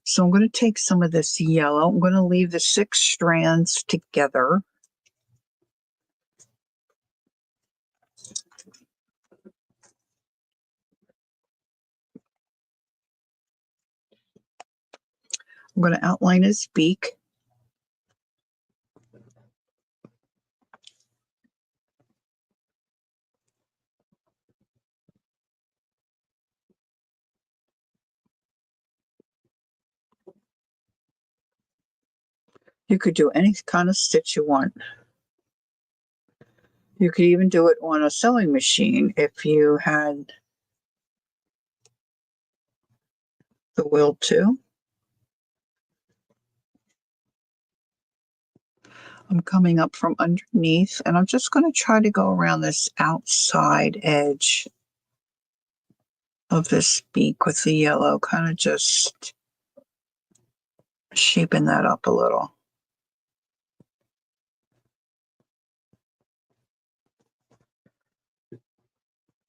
So I'm going to take some of this yellow. I'm going to leave the 6 strands together. I'm going to outline his beak. You could do any kind of stitch you want. You could even do it on a sewing machine if you had the will to. I'm coming up from underneath and I'm just going to try to go around this outside edge of this beak with the yellow, kind of just shaping that up a little.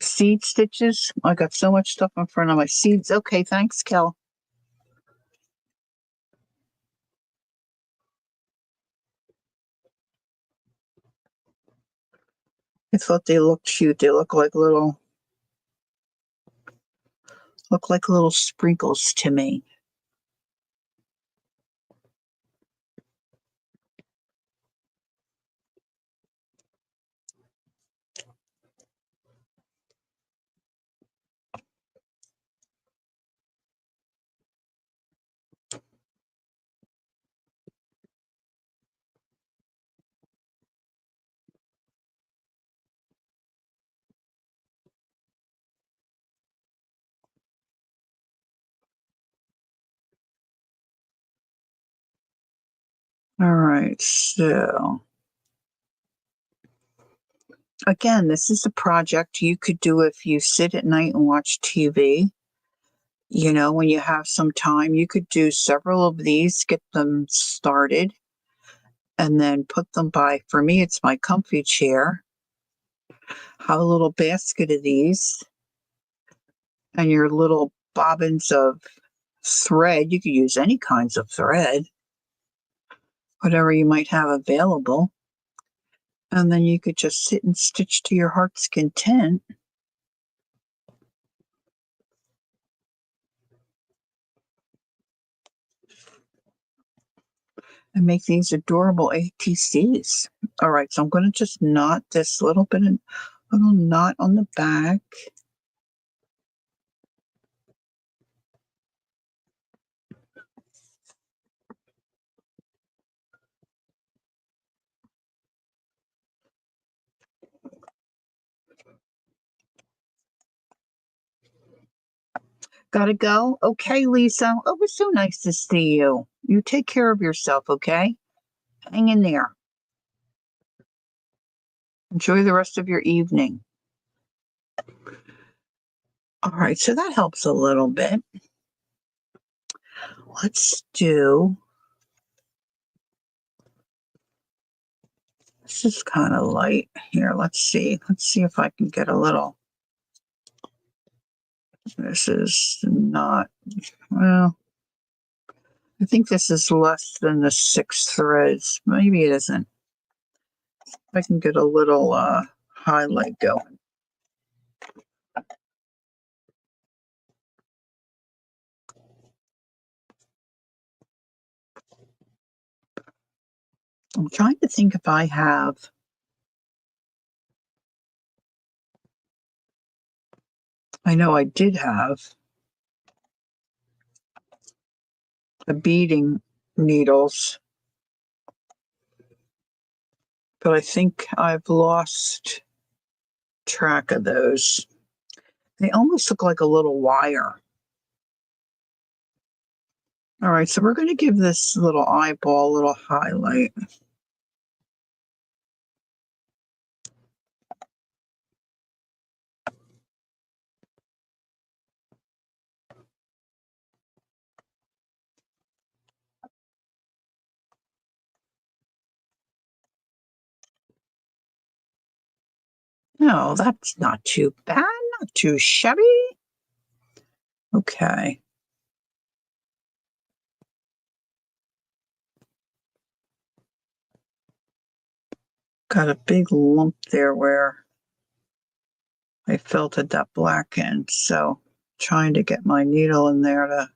Seed stitches. I got so much stuff in front of my seeds. Okay, thanks, Kel. I thought they looked cute. They look like little sprinkles to me. All right, so again, this is a project you could do if you sit at night and watch TV. You know, when you have some time, you could do several of these, get them started, and then put them by. For me, it's my comfy chair. Have a little basket of these and your little bobbins of thread. You could use any kinds of thread, whatever you might have available. And then you could just sit and stitch to your heart's content. And make these adorable ATCs. All right, so I'm going to just knot this little knot on the back. Gotta go? Okay, Lisa. Oh, it was so nice to see you. You take care of yourself, okay? Hang in there. Enjoy the rest of your evening. All right, so that helps a little bit. Let's do, this is kind of light here. Let's see. Let's see if I can get a little, this is not, well, I think this is less than the 6 threads. Maybe it isn't. I can get a little highlight going. I'm trying to think if I have, I know I did have the beading needles, but I think I've lost track of those. They almost look like a little wire. All right, so we're going to give this little eyeball a little highlight. No, that's not too bad, not too shabby. Okay. Got a big lump there where I felted that black end, so trying to get my needle in there to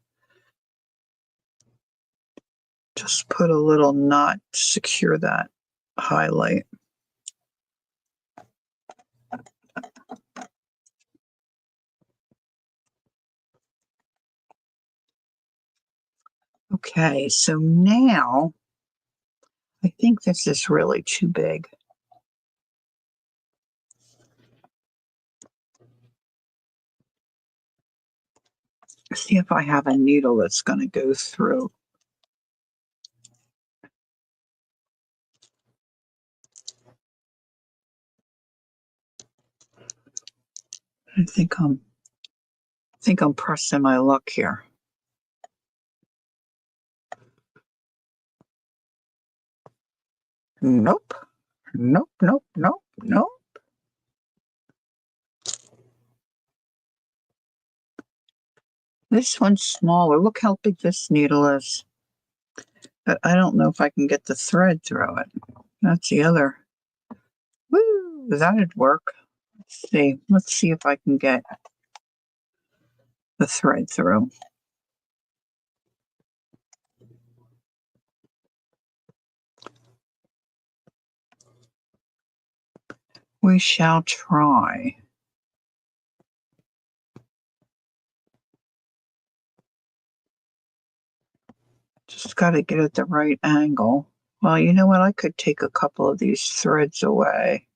just put a little knot to secure that highlight. Okay, so now I think this is really too big. See if I have a needle that's going to go through. I think I'm pressing my luck here. Nope. Nope, nope, nope, nope. This one's smaller. Look how big this needle is. But I don't know if I can get the thread through it. That's the other. Woo! That'd work. Let's see. Let's see if I can get the thread through. We shall try. Just got to get it the right angle. Well, you know what? I could take a couple of these threads away.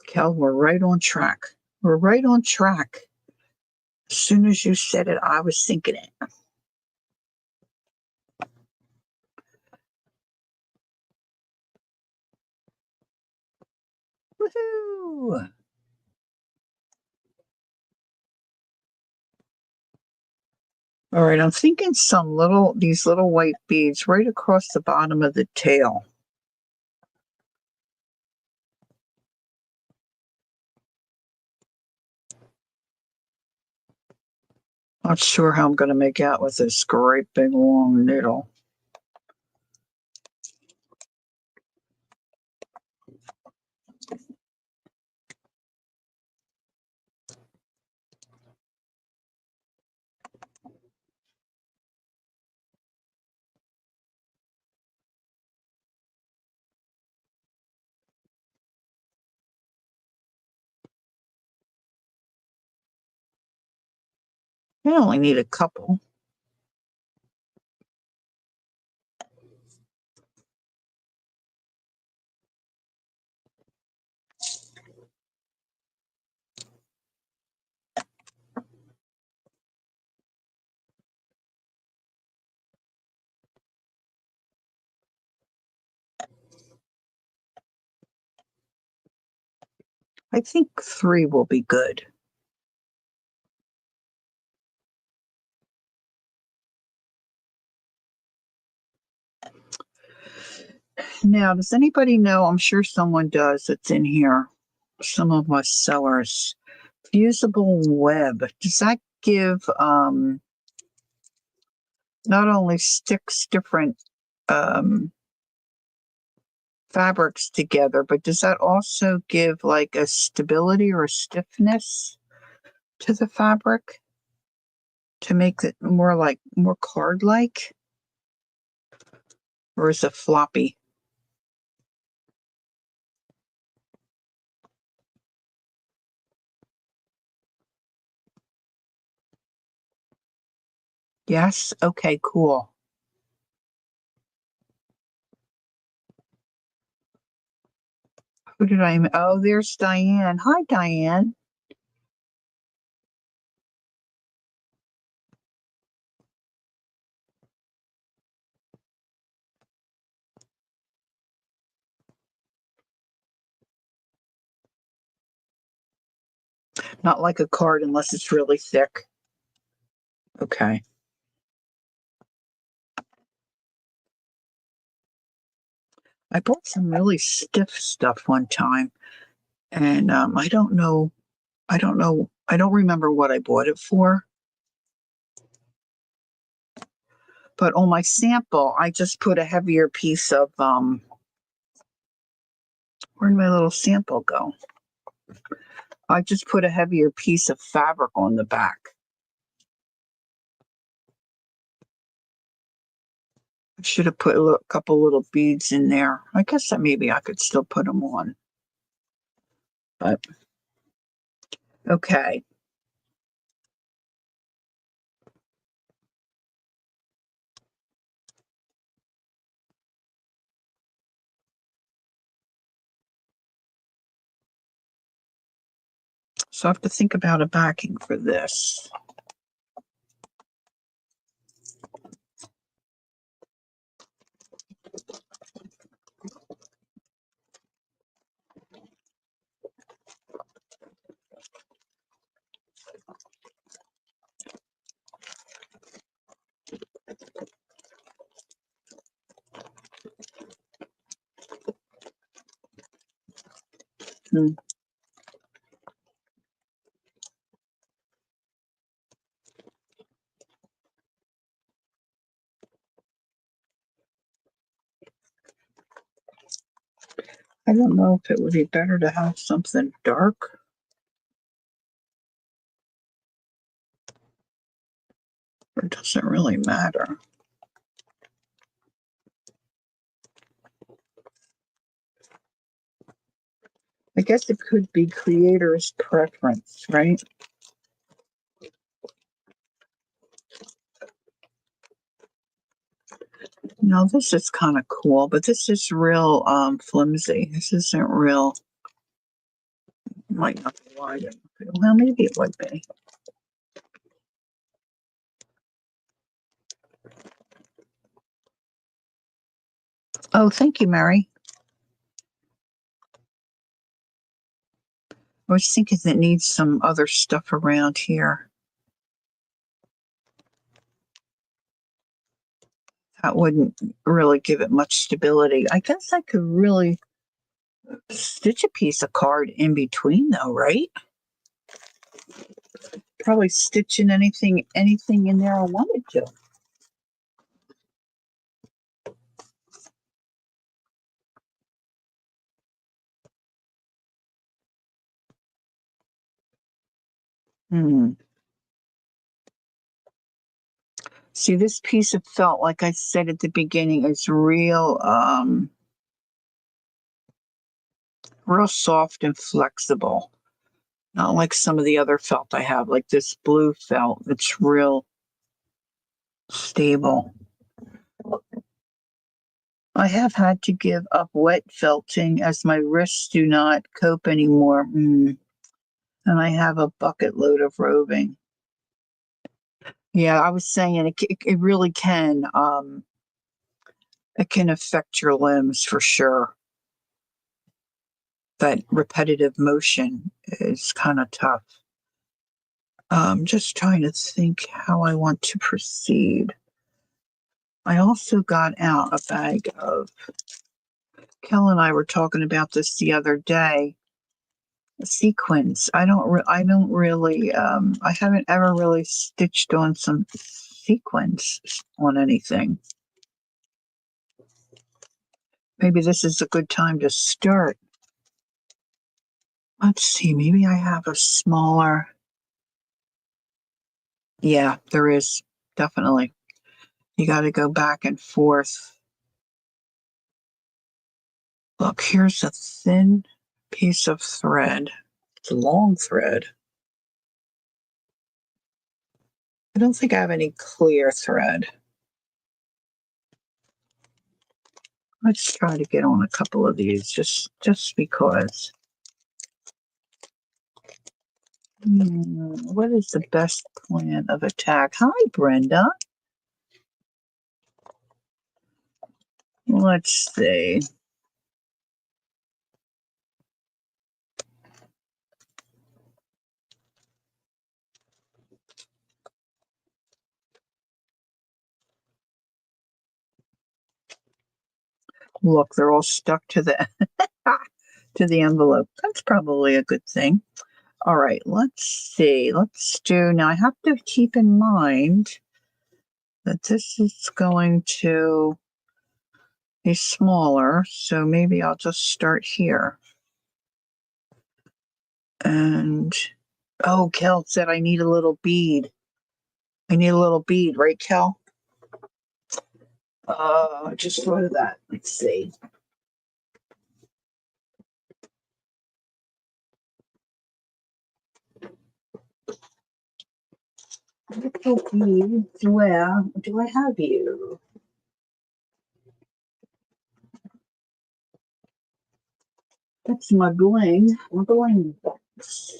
Kel, we're right on track. We're right on track. As soon as you said it, I was thinking it. Woohoo! All right, I'm thinking these little white beads right across the bottom of the tail. Not sure how I'm going to make out with this great big long needle. I only need a couple. I think 3 will be good. Now, does anybody know? I'm sure someone does that's in here. Some of us sellers. Fusible web. Does that give not only sticks different um, fabrics together, but does that also give like a stability or a stiffness to the fabric to make it more card like? Or is it floppy? Yes? Okay, cool. Who did I? Oh, there's Diane. Hi, Diane. Not like a card unless it's really thick. Okay. I bought some really stiff stuff one time, and I don't know. I don't know. I don't remember what I bought it for. But on my sample, I just put a heavier piece of where'd my little sample go? I just put a heavier piece of fabric on the back. I should have put a couple little beads in there. I guess that maybe I could still put them on. But okay. So I have to think about a backing for this. Hmm. I don't know if it would be better to have something dark, or it doesn't really matter. I guess it could be creator's preference, right? No, this is kind of cool, but this is real flimsy. This isn't real. Might not be wide enough. Well, maybe it would be. Oh, thank you, Mary. I was thinking it needs some other stuff around here. That wouldn't really give it much stability. I guess I could really stitch a piece of card in between, though, right? Probably stitch in anything in there I wanted to. Hmm. See, this piece of felt, like I said at the beginning, is real soft and flexible. Not like some of the other felt I have, like this blue felt. It's real stable. I have had to give up wet felting as my wrists do not cope anymore. And I have a bucket load of roving. Yeah, I was saying it really can. It can affect your limbs for sure. That repetitive motion is kind of tough. Just trying to think how I want to proceed. I also got out a bag of. Kel and I were talking about this the other day. Sequins. I don't really. I haven't ever really stitched on some sequins on anything. Maybe this is a good time to start. Let's see. Maybe I have a smaller. Yeah, there is definitely. You got to go back and forth. Look, here's a thin piece of thread. It's a long thread. I don't think I have any clear thread. Let's try to get on a couple of these just because. What is the best plan of attack? Hi, Brenda. Let's see. Look, they're all stuck to the to the envelope. That's probably a good thing. All right, let's see. Let's do now. I have to keep in mind that this is going to be smaller, so maybe I'll just start here. And oh, Kel said I need a little bead. I need a little bead, right, Kel? Just thought of that. Let's see. Little beads, where do I have you? That's my bling box.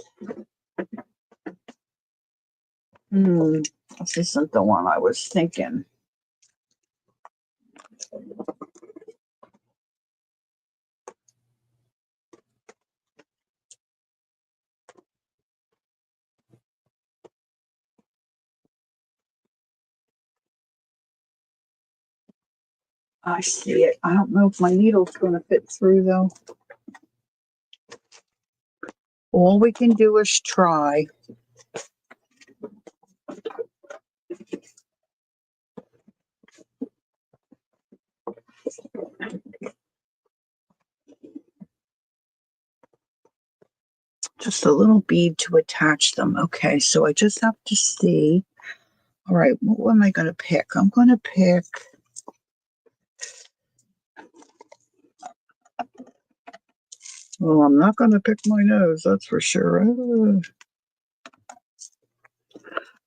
This isn't the one I was thinking. I see it. I don't know if my needle's going to fit through, though. All we can do is try. Just a little bead to attach them. Okay, so I just have to see. All right, what am I going to pick? I'm going to pick. Well, I'm not going to pick my nose, that's for sure.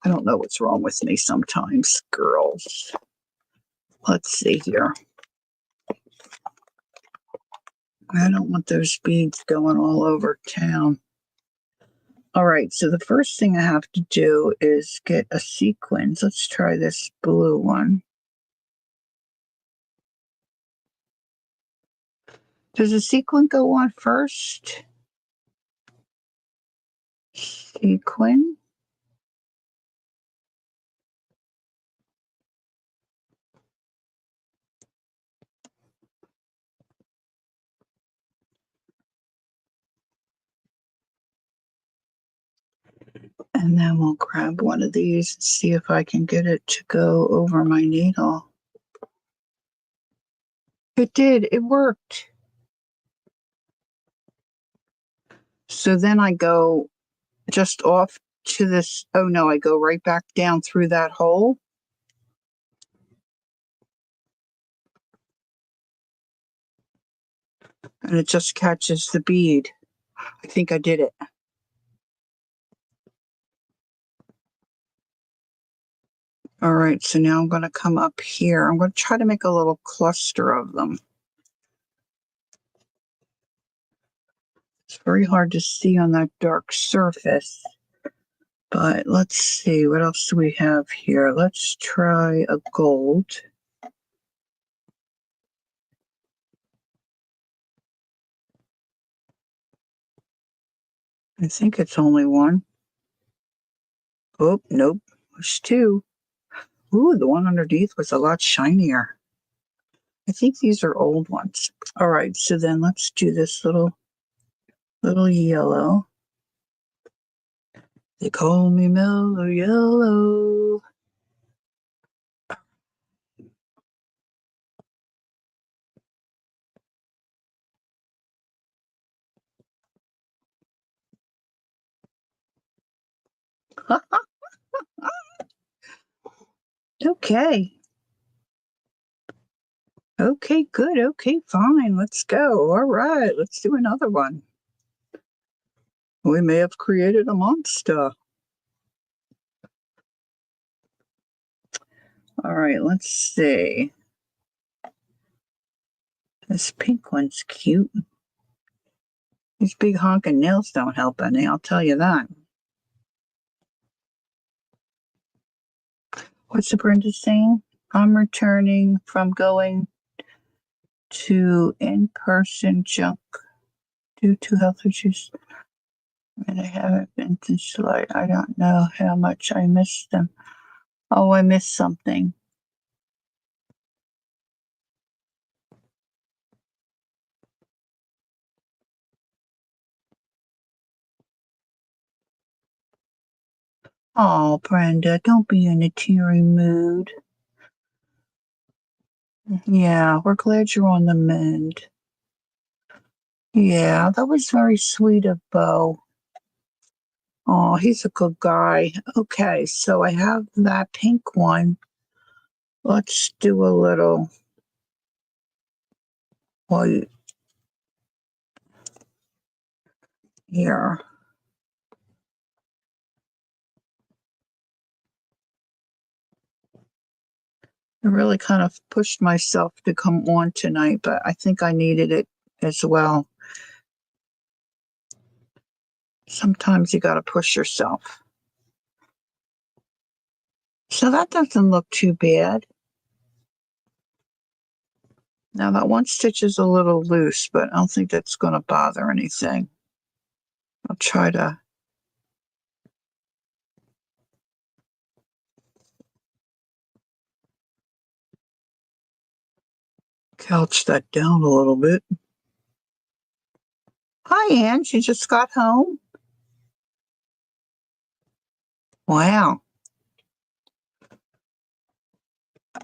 I don't know what's wrong with me sometimes, girls. Let's see here. I don't want those beads going all over town. All right, so the first thing I have to do is get a sequins. Let's try this blue one. Does a sequin go on first? Sequin. And then we'll grab one of these and see if I can get it to go over my needle. It did. It worked. So then I go just off to this. Oh, no, I go right back down through that hole. And it just catches the bead. I think I did it. All right, so now I'm going to come up here. I'm going to try to make a little cluster of them. It's very hard to see on that dark surface. But let's see, what else do we have here? Let's try a gold. I think it's only one. Oh, nope, there's two. Ooh, the one underneath was a lot shinier. I think these are old ones. All right, so then let's do this little yellow. They call me Mellow Yellow. Okay. Okay, good. Okay, fine. Let's go. All right, let's do another one. We may have created a monster. All right, let's see. This pink one's cute. These big honking nails don't help any, I'll tell you that. What's the Brenda saying? I'm returning from going to in-person junk due to health issues. And I haven't been since July. I don't know how much I missed them. Oh, I missed something. Oh, Brenda, don't be in a teary mood. Yeah, we're glad you're on the mend. Yeah, that was very sweet of Bo. Oh, he's a good guy. Okay, so I have that pink one. Let's do a little white here. I really kind of pushed myself to come on tonight, but I think I needed it as well. Sometimes you got to push yourself. So that doesn't look too bad. Now that one stitch is a little loose, but I don't think that's going to bother anything. I'll try to couch that down a little bit. Hi, Anne. She just got home. Wow.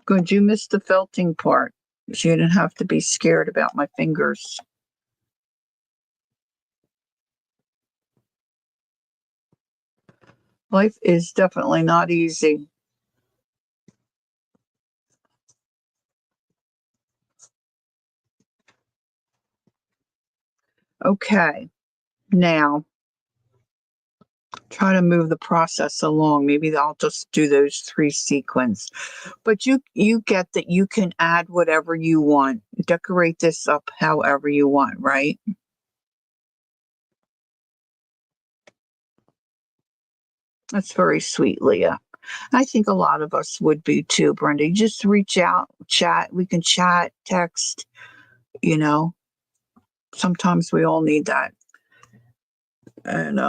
Good. You missed the felting part. So you didn't have to be scared about my fingers. Life is definitely not easy. Okay. Now, try to move the process along. Maybe I'll just do those 3 sequins. But you get that you can add whatever you want. Decorate this up however you want, right? That's very sweet, Leah. I think a lot of us would be too, Brenda. You just reach out, chat. We can chat, text, you know. Sometimes we all need that. And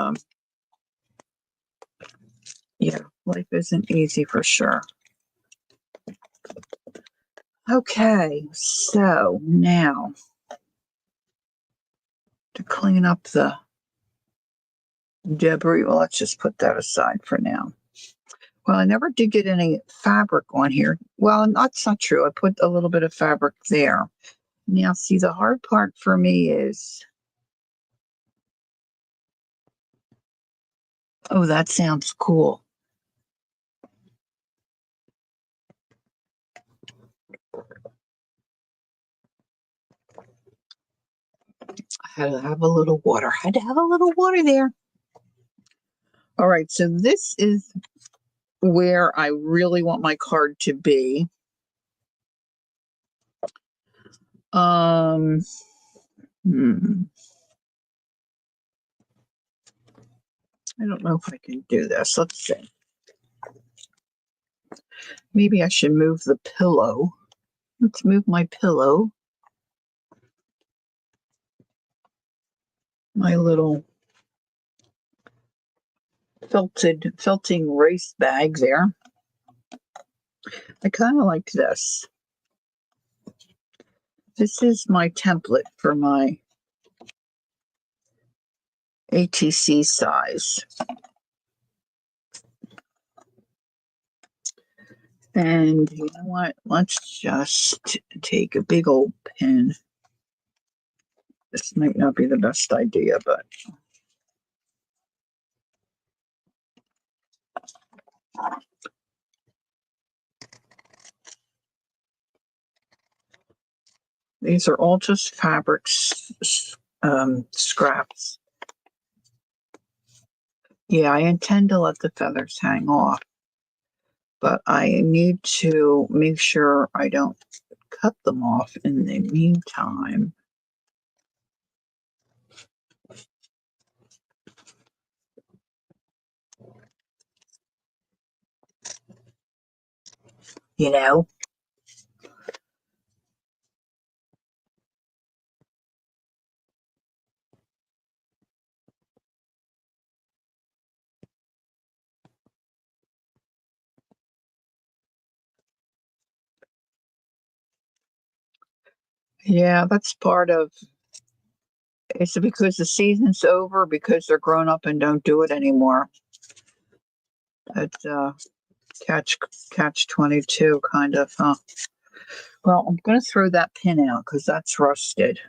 yeah, life isn't easy for sure. Okay, so now to clean up the debris, well, let's just put that aside for now. Well, I never did get any fabric on here. Well, that's not true. I put a little bit of fabric there. Now, see, the hard part for me is, oh, that sounds cool. I had to have a little water. Had to have a little water there. All right, so this is where I really want my card to be. Um, I don't know if I can do this. Let's see. Maybe I should move the pillow. Let's move my pillow. My little felting race bag there. I kind of like this. This is my template for my ATC size. And you know what? Let's just take a big old pin. This might not be the best idea, but these are all just fabric scraps. Yeah, I intend to let the feathers hang off, but I need to make sure I don't cut them off in the meantime. You know? Yeah, that's part of. Is it because the season's over? Because they're grown up and don't do it anymore? It's catch 22 kind of, huh? Well, I'm going to throw that pin out because that's rusted.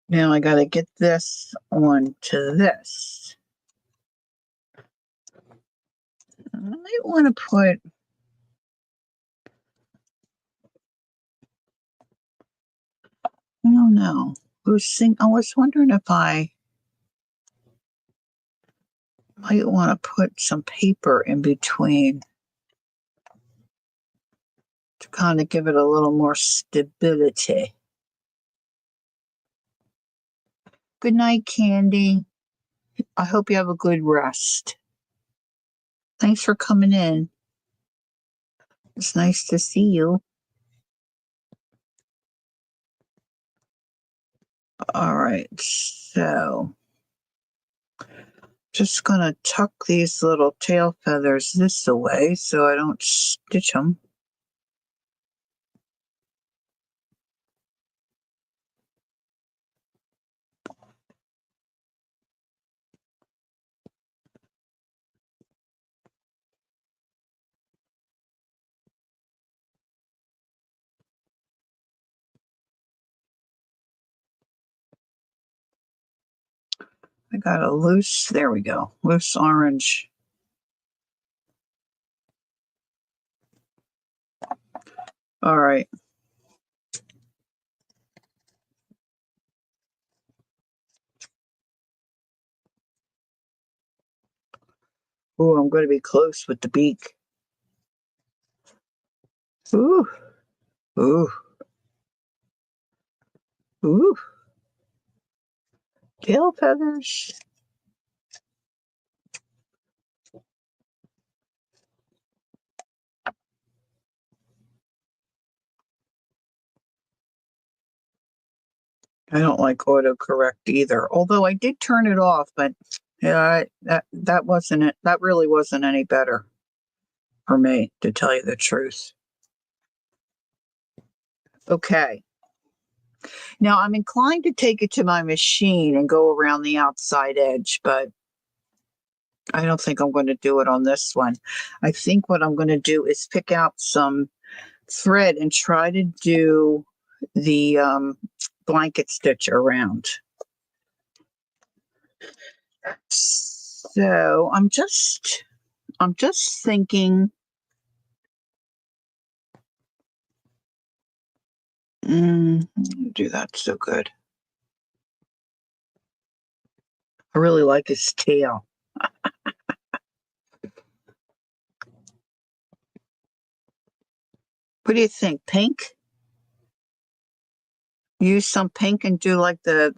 Now I got to get this onto this. I might want to put. I don't know. I was wondering if I might want to put some paper in between to kind of give it a little more stability. Good night, Candy. I hope you have a good rest. Thanks for coming in. It's nice to see you. All right, so just gonna tuck these little tail feathers this away so I don't stitch them. I got a loose, there we go, loose orange. All right. Ooh, I'm going to be close with the beak. Ooh, ooh, ooh. Tail feathers. I don't like autocorrect either. Although I did turn it off, but yeah, that wasn't it. That really wasn't any better for me, to tell you the truth. Okay. Now I'm inclined to take it to my machine and go around the outside edge, but I don't think I'm going to do it on this one. I think what I'm going to do is pick out some thread and try to do the blanket stitch around. So I'm just thinking, do that so good. I really like his tail. What do you think? Pink? Use some pink and do like the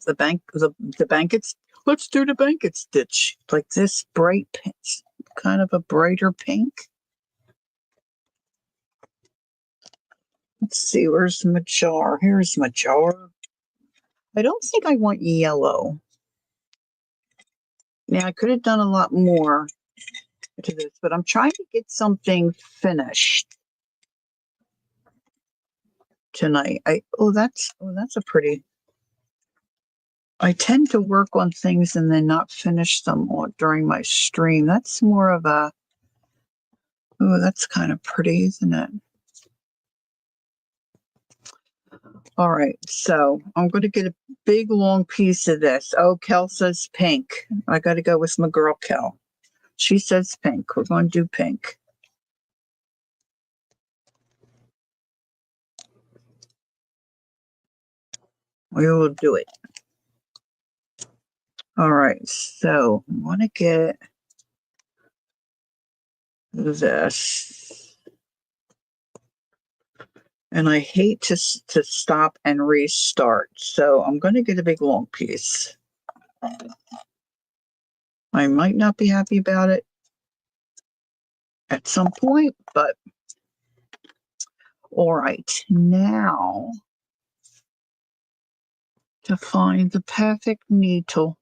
blankets. Let's do the blanket stitch like this bright pink, kind of a brighter pink. Let's see, where's my jar? Here's my jar. I don't think I want yellow. Now I could have done a lot more to this, but I'm trying to get something finished tonight. That's a pretty. I tend to work on things and then not finish them during my stream. That's more of a. Oh, that's kind of pretty, isn't it? All right, so I'm going to get a big long piece of this. Oh, Kel says pink. I got to go with my girl Kel. She says pink. We're going to do pink. We will do it. All right, so I want to get this. And I hate to stop and restart, so I'm going to get a big long piece. I might not be happy about it at some point, but all right, now to find the perfect needle.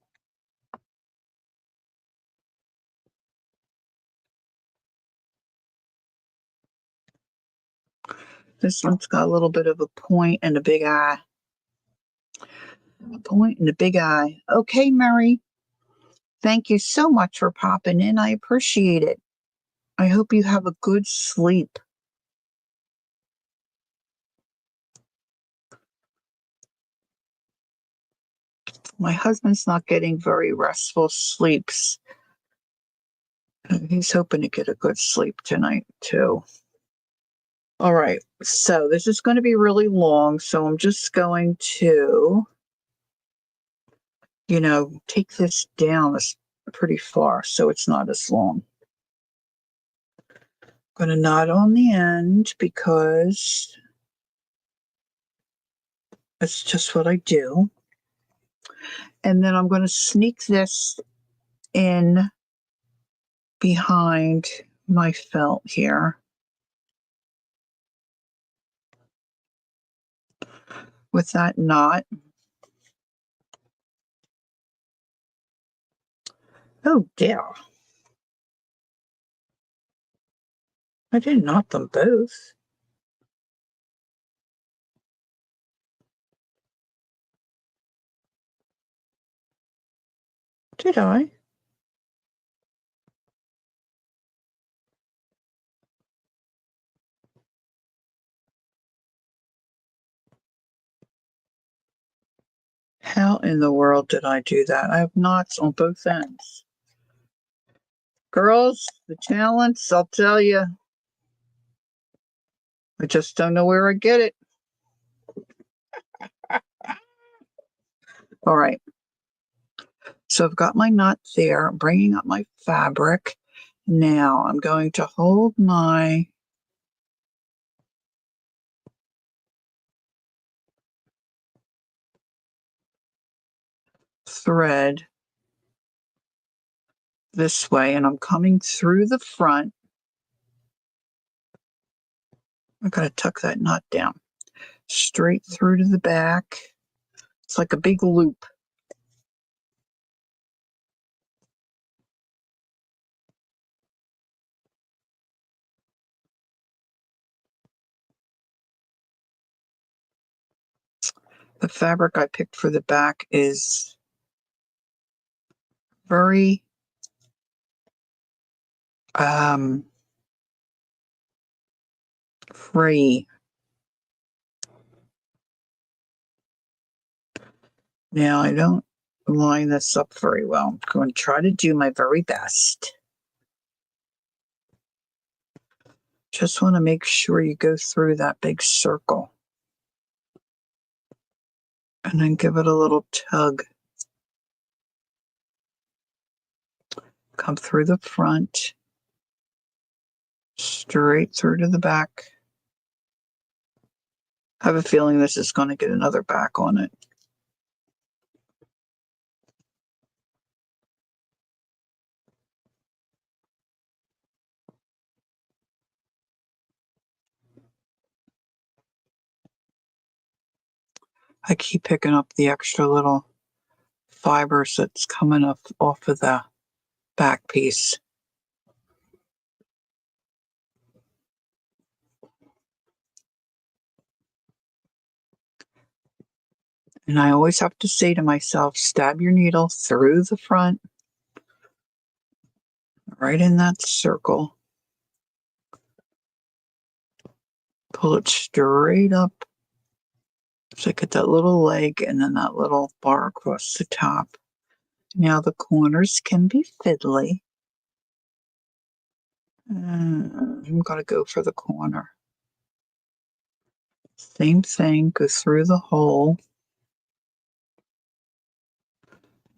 This one's got a little bit of a point and a big eye. A point and a big eye. Okay, Mary. Thank you so much for popping in. I appreciate it. I hope you have a good sleep. My husband's not getting very restful sleeps. He's hoping to get a good sleep tonight, too. All right, so this is going to be really long, so I'm just going to, take this down pretty far so it's not as long. I'm going to knot on the end because that's just what I do. And then I'm going to sneak this in behind my felt here with that knot. Oh dear. I did knot them both. Did I? How in the world did I do that? I have knots on both ends. Girls, the talents, I'll tell you. I just don't know where I get it. All right. So I've got my knot there. I'm bringing up my fabric. Now I'm going to hold my thread this way, and I'm coming through the front. I've got to tuck that knot down straight through to the back. It's like a big loop. The fabric I picked for the back is very free. Now I don't line this up very well. I'm going to try to do my very best. Just want to make sure you go through that big circle. And then give it a little tug. Come through the front. Straight through to the back. I have a feeling this is going to get another back on it. I keep picking up the extra little fibers that's coming up off of the back piece. And I always have to say to myself, stab your needle through the front, right in that circle. Pull it straight up. So I get that little leg and then that little bar across the top. Now the corners can be fiddly. I'm going to go for the corner. Same thing, go through the hole.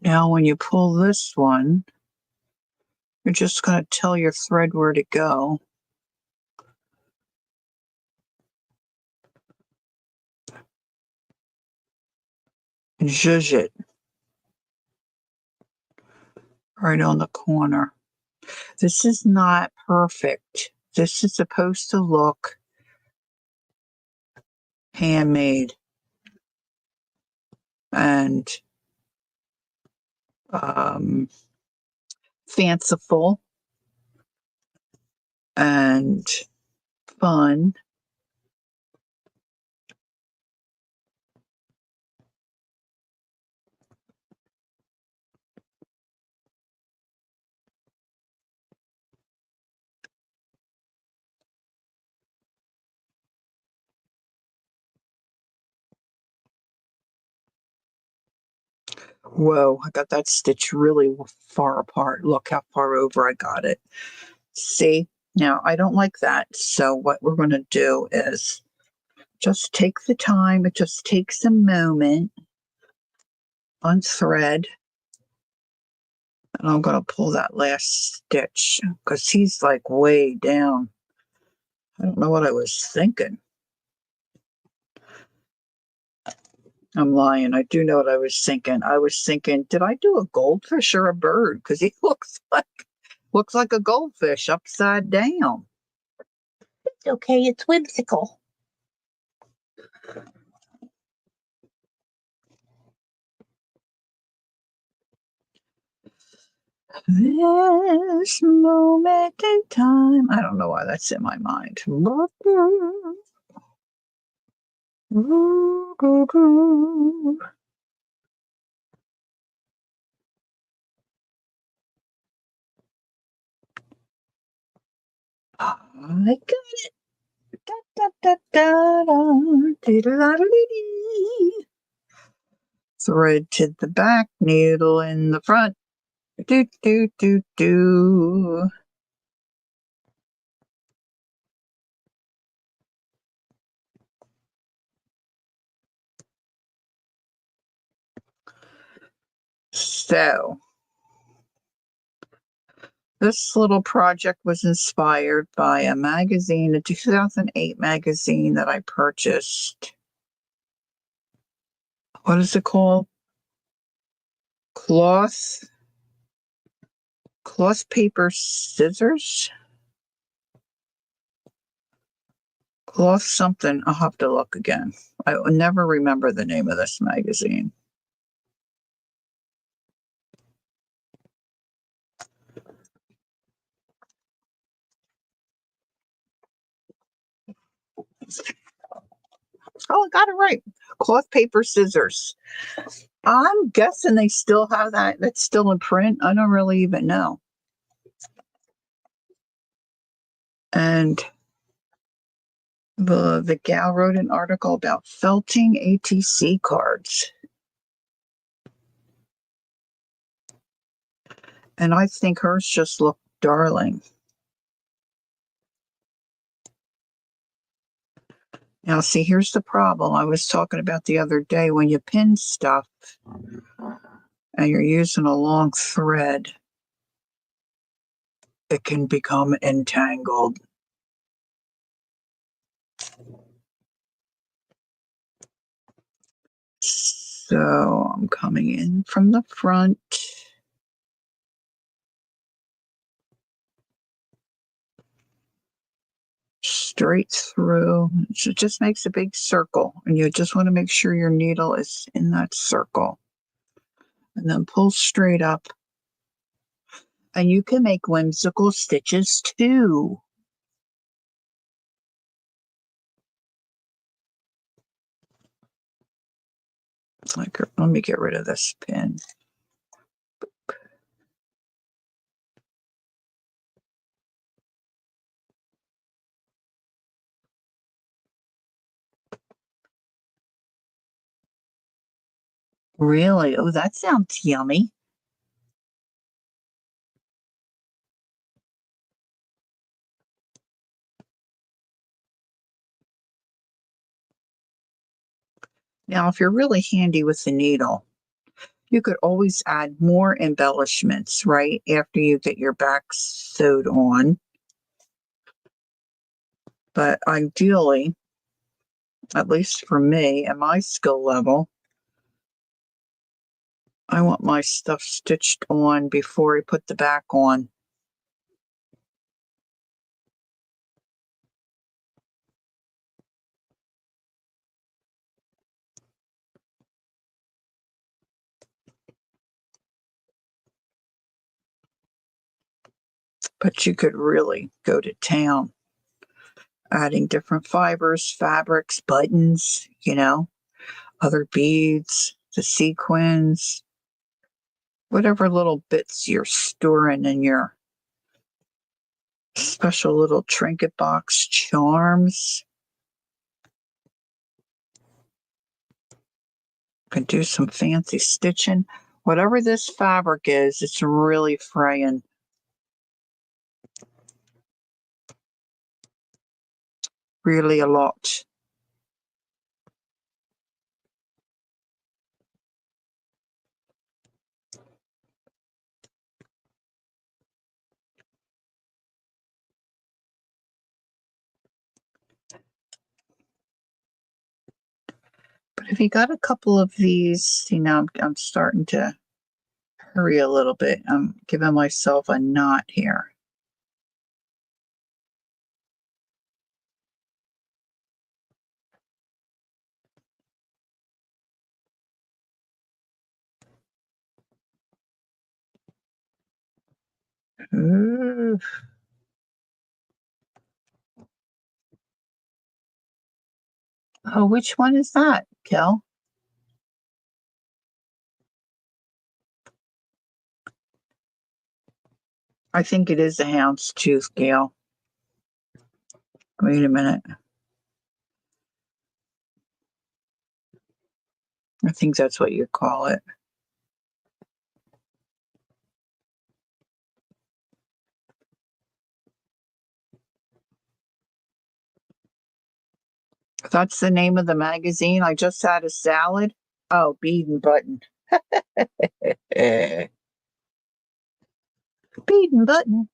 Now when you pull this one, you're just going to tell your thread where to go. And zhuzh it right on the corner. This is not perfect. This is supposed to look handmade and fanciful and fun. Whoa, I got that stitch really far apart. Look how far over I got it. See? Now, I don't like that. So what we're going to do is just take the time. It just takes a moment. Unthread. And I'm going to pull that last stitch because he's like way down. I don't know what I was thinking. I'm lying. I do know what I was thinking. I was thinking, did I do a goldfish or a bird? Because he looks like a goldfish upside down. It's okay, it's whimsical. This moment in time. I don't know why that's in my mind. I got it. Da, da, da, da, da, dee, da, da, da, dee, dee. Thread to the back, needle in the front. Do, do, do, do. So, this little project was inspired by a magazine, a 2008 magazine that I purchased. What is it called? Cloth paper scissors? Cloth something. I'll have to look again. I will never remember the name of this magazine. Oh, I got it right. Cloth paper scissors. I'm guessing they still have that. That's still in print. I don't really even know. And the gal wrote an article about felting ATC cards. And I think hers just looked darling. Now, see, here's the problem I was talking about the other day. When you pin stuff and you're using a long thread, it can become entangled. So I'm coming in from the front. Straight through. So it just makes a big circle, and you just want to make sure your needle is in that circle. And then pull straight up. And you can make whimsical stitches too. Let me get rid of this pin. Really? Oh, that sounds yummy. Now, if you're really handy with the needle, you could always add more embellishments, right? After you get your back sewed on. But ideally, at least for me and my skill level, I want my stuff stitched on before I put the back on. But you could really go to town, adding different fibers, fabrics, buttons, other beads, the sequins, whatever little bits you're storing in your special little trinket box, charms. Can do some fancy stitching. Whatever this fabric is, it's really fraying. Really a lot. But If you got a couple of these, see now I'm starting to hurry a little bit. I'm giving myself a knot here. Ooh. Oh, which one is that, Kel? I think it is a houndstooth, Gail. Wait a minute. I think that's what you call it. That's the name of the magazine. I just had a salad. Oh, bead and button. Bead and button.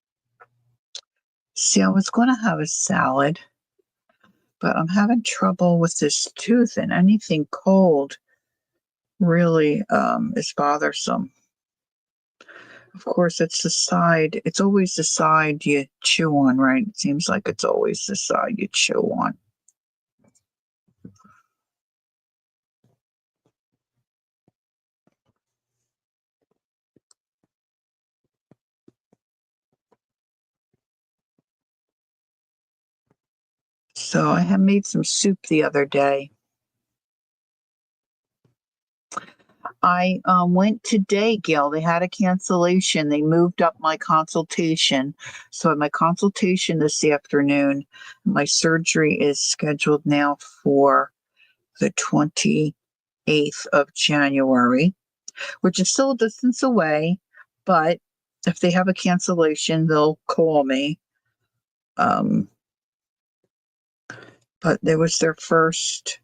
See, I was going to have a salad, but I'm having trouble with this tooth, and anything cold really is bothersome. Of course, it's the side. It's always the side you chew on, right? It seems like it's always the side you chew on. So I have made some soup the other day. I went today, Gail. They had a cancellation. They moved up my consultation. So I had my consultation this afternoon. My surgery is scheduled now for the 28th of January, which is still a distance away. But if they have a cancellation, they'll call me. But it was their first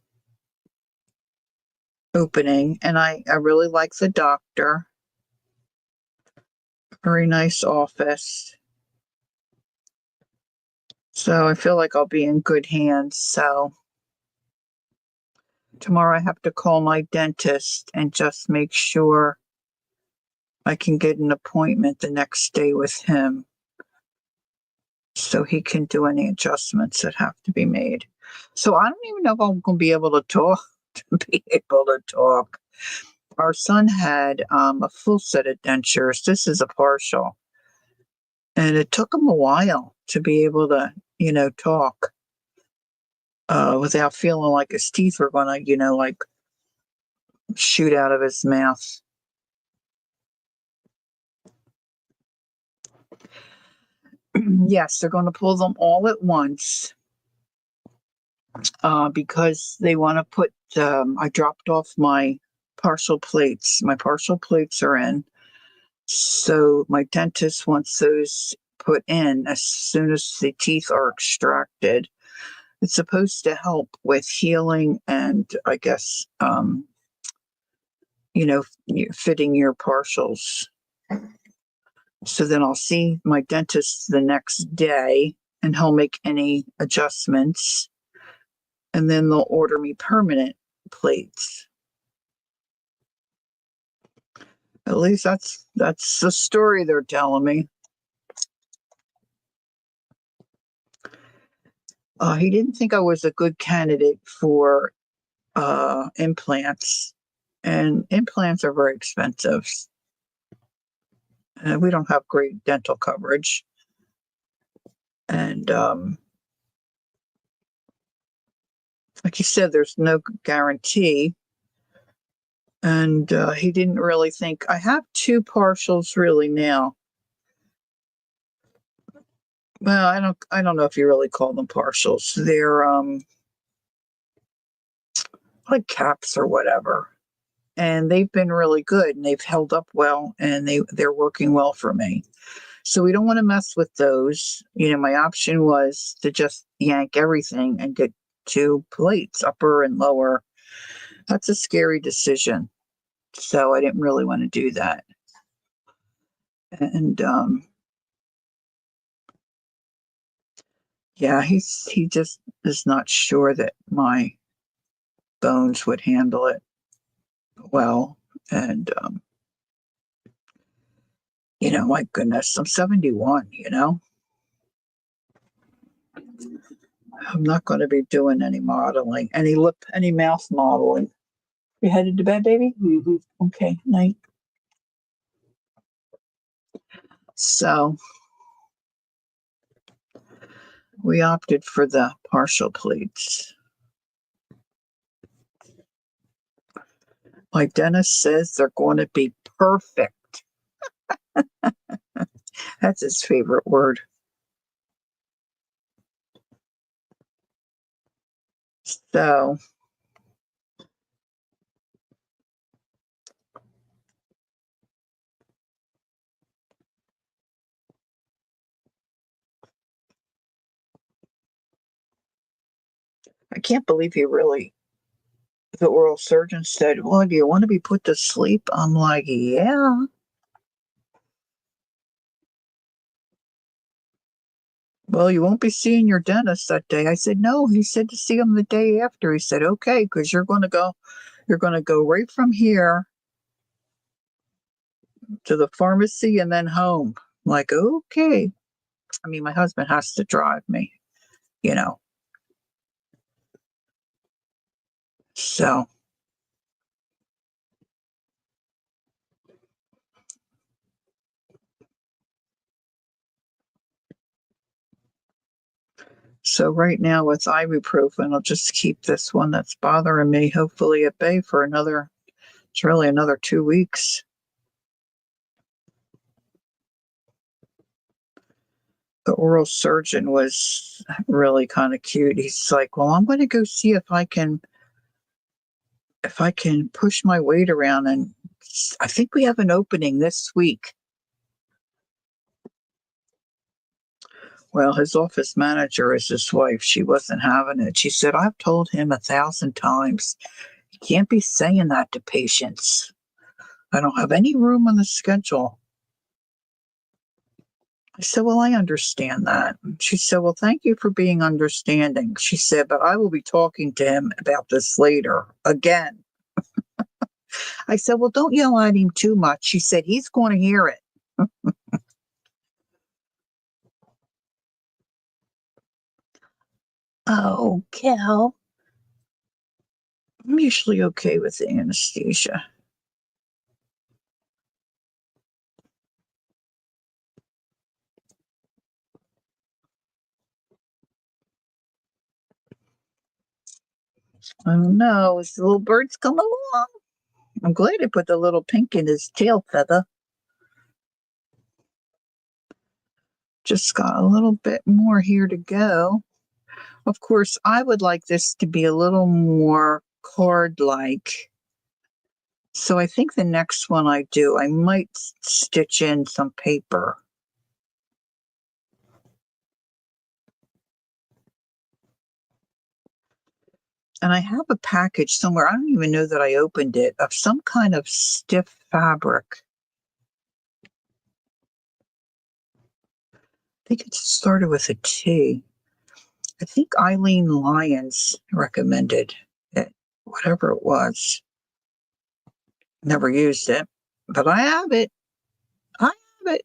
opening, and I really like the doctor. Very nice office. So I feel like I'll be in good hands. So tomorrow I have to call my dentist and just make sure I can get an appointment the next day with him so he can do any adjustments that have to be made. So I don't even know if I'm going to be able to talk. Our son had a full set of dentures. This is a partial. And it took him a while to be able to, talk without feeling like his teeth were going to, like shoot out of his mouth. Yes, they're going to pull them all at once because they want to put, I dropped off my partial plates. My partial plates are in. So my dentist wants those put in as soon as the teeth are extracted. It's supposed to help with healing and I guess, fitting your partials. So then I'll see my dentist the next day and he'll make any adjustments. And then they'll order me permanent plates. At least that's the story they're telling me. He didn't think I was a good candidate for implants, and implants are very expensive. And we don't have great dental coverage. And like you said, there's no guarantee. And he didn't really think I have two partials really now. Well, I don't know if you really call them partials. They're like caps or whatever. And they've been really good and they've held up well and they're working well for me. So we don't want to mess with those. My option was to just yank everything and get two plates, upper and lower. That's a scary decision. So I didn't really want to do that. And yeah, he just is not sure that my bones would handle it well. And, my goodness, I'm 71, I'm not going to be doing any modeling, any mouth modeling. You headed to bed, baby? Mm-hmm. Okay, night. So we opted for the partial pleats. My dentist says they're going to be perfect. That's his favorite word. So I can't believe the oral surgeon said, well, do you want to be put to sleep? I'm like, yeah. Well, you won't be seeing your dentist that day. I said, no. He said to see him the day after. He said, okay, because you're going to go right from here to the pharmacy and then home. I'm like, okay. I mean, my husband has to drive me, you know. So right now with ibuprofen, I'll just keep this one that's bothering me hopefully at bay for it's really another 2 weeks. The oral surgeon was really kind of cute. He's like, well, I'm going to go see if I can push my weight around, and I think we have an opening this week. Well, his office manager is his wife. She wasn't having it. She said, I've told him 1,000 times, you can't be saying that to patients. I don't have any room on the schedule. I said, well, I understand that. She said, well, thank you for being understanding. She said, but I will be talking to him about this later again. I said, well, don't yell at him too much. She said, he's going to hear it. Oh, Cal. I'm usually okay with the anesthesia. I don't know. Is the little bird's coming along? I'm glad I put the little pink in his tail feather. Just got a little bit more here to go. Of course, I would like this to be a little more card-like. So I think the next one I do, I might stitch in some paper. And I have a package somewhere, I don't even know that I opened it, of some kind of stiff fabric. I think it started with a T. I think Eileen Lyons recommended it, whatever it was. Never used it, but I have it. I have it.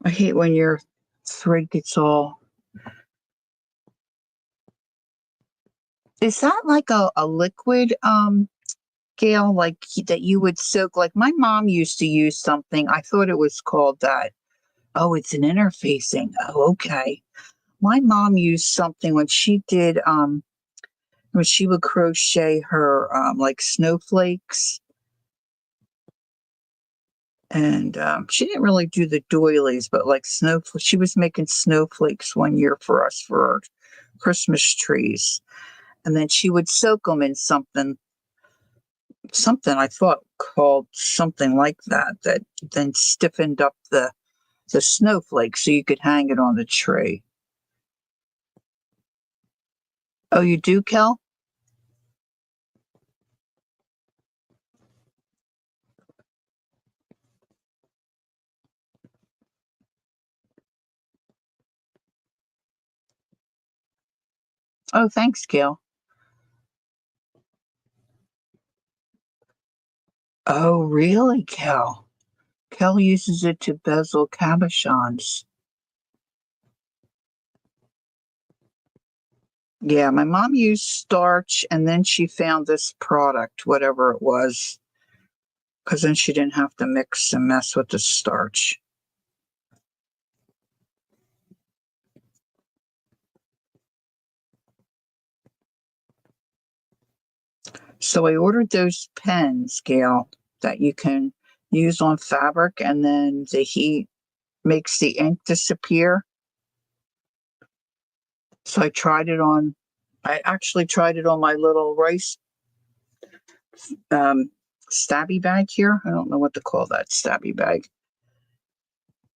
I hate when your thread gets all. Is that like a liquid, Gail, like that you would soak? Like my mom used to use something. I thought it was called that. Oh, it's an interfacing. Oh, okay. My mom used something when she would crochet her like snowflakes. And she didn't really do the doilies, but like she was making snowflakes one year for us for our Christmas trees. And then she would soak them in something I thought called something like that then stiffened up the the snowflake so you could hang it on the tree. Oh, you do, Kel? Oh, thanks, Kel. Oh, really, Kel? Kel uses it to bezel cabochons. Yeah, my mom used starch and then she found this product, whatever it was, because then she didn't have to mix and mess with the starch. So I ordered those pens, Gail, that you can use on fabric and then the heat makes the ink disappear. So I actually tried it on my little rice um, stabby bag here. I don't know what to call that stabby bag.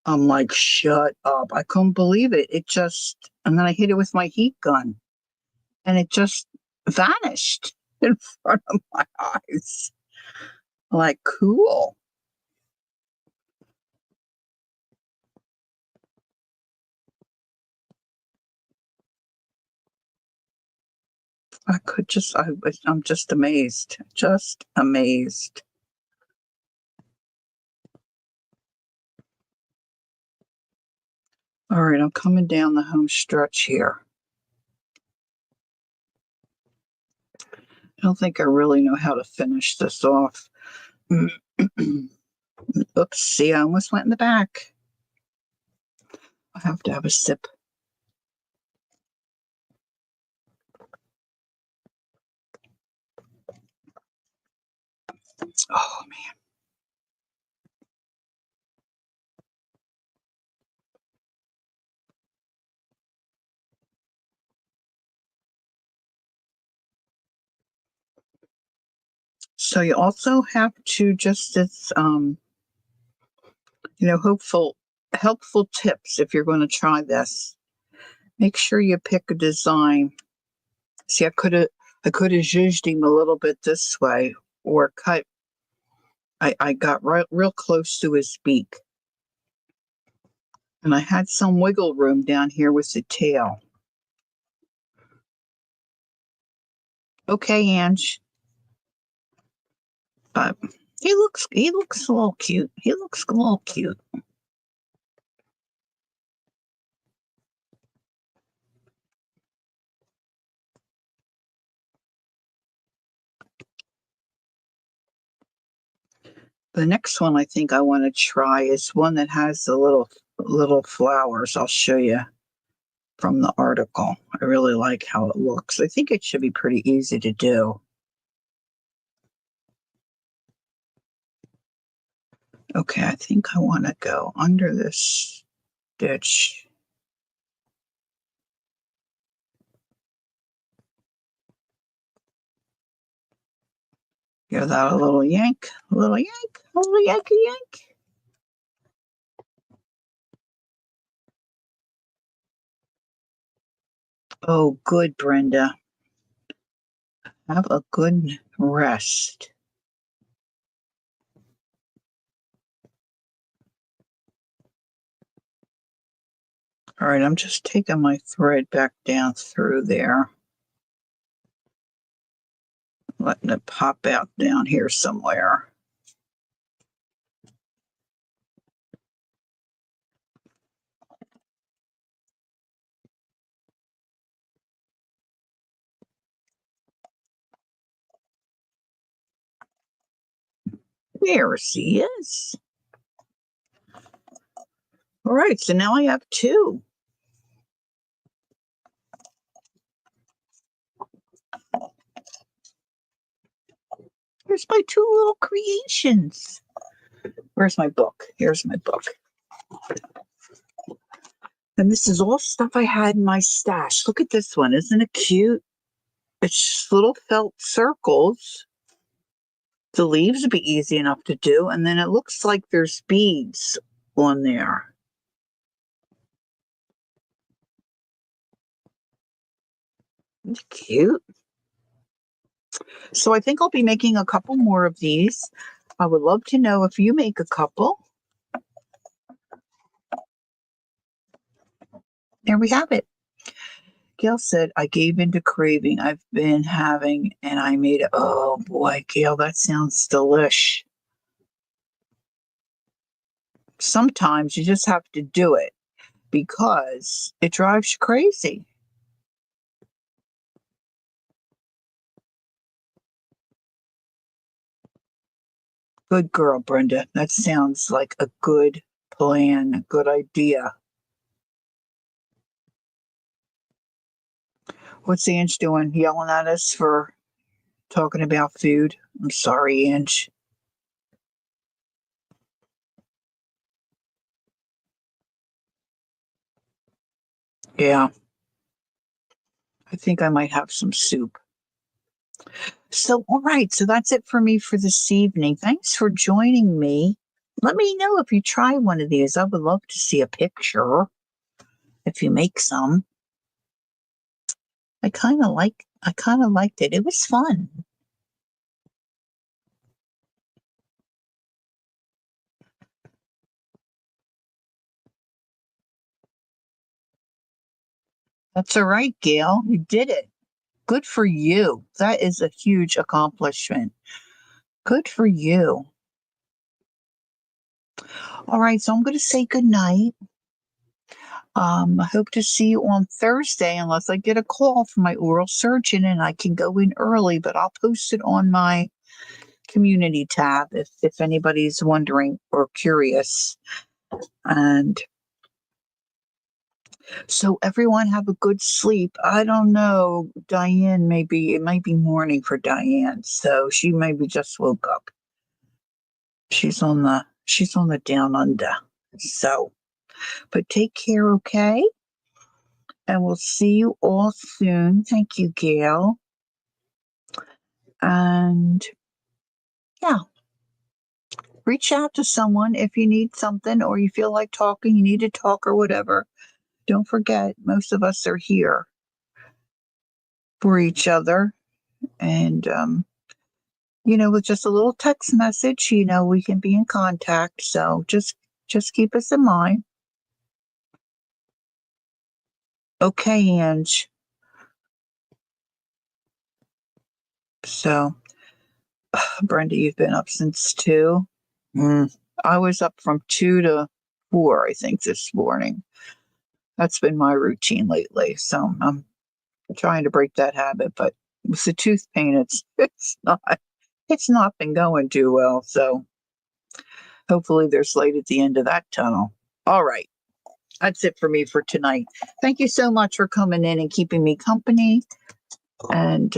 I'm like, shut up. I couldn't believe it. And then I hit it with my heat gun and it just vanished in front of my eyes. Like, cool. I'm just amazed. Just amazed. All right, I'm coming down the home stretch here. I don't think I really know how to finish this off. Oops, see, I almost went in the back. I have to have a sip. Oh, man. So you also have to just as helpful tips if you're going to try this. Make sure you pick a design. See, I could have zhuzhed him a little bit this way or cut. I got real close to his beak. And I had some wiggle room down here with the tail. Okay, Ange. But he looks a little cute. He looks a little cute. The next one I think I want to try is one that has the little flowers. I'll show you from the article. I really like how it looks. I think it should be pretty easy to do. Okay, I think I want to go under this stitch. Give that a little yank, a little yank, a little yanky yank. Oh, good, Brenda. Have a good rest. All right, I'm just taking my thread back down through there. Letting it pop out down here somewhere. There she is. All right, so now I have two. Here's my two little creations. Where's my book? Here's my book. And this is all stuff I had in my stash. Look at this one. Isn't it cute? It's just little felt circles. The leaves would be easy enough to do. And then it looks like there's beads on there. Cute. So I think I'll be making a couple more of these. I would love to know if you make a couple. There we have it. Gail said, I gave into craving I've been having and I made it. Oh boy, Gail, that sounds delish. Sometimes you just have to do it because it drives you crazy. Good girl, Brenda. That sounds like a good plan, a good idea. What's Ange doing? Yelling at us for talking about food? I'm sorry, Ange. Yeah, I think I might have some soup. So, all right. So that's it for me for this evening. Thanks for joining me. Let me know if you try one of these. I would love to see a picture if you make some. I kind of liked it. It was fun. That's all right, Gail. You did it. Good for you. That is a huge accomplishment. Good for you. All right, so I'm going to say good night. I hope to see you on Thursday, unless I get a call from my oral surgeon and I can go in early, but I'll post it on my community tab if anybody's wondering or curious. And so everyone have a good sleep. I don't know. Diane it might be morning for Diane. So she maybe just woke up. She's on the down under. So, but take care, okay? And we'll see you all soon. Thank you, Gail. And yeah, reach out to someone if you need something or you feel like talking, you need to talk or whatever. Don't forget, most of us are here for each other. And, with just a little text message, we can be in contact. So just keep us in mind. Okay, Ange. So, Brenda, you've been up since 2. I was up from 2 to 4, I think, this morning. That's been my routine lately. So I'm trying to break that habit, but with the tooth pain, it's not been going too well. So hopefully there's light at the end of that tunnel. All right. That's it for me for tonight. Thank you so much for coming in and keeping me company. And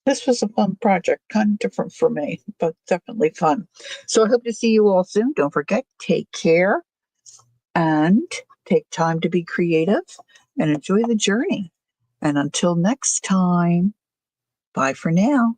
this was a fun project, kind of different for me, but definitely fun. So I hope to see you all soon. Don't forget, take care and take time to be creative and enjoy the journey. And until next time, bye for now.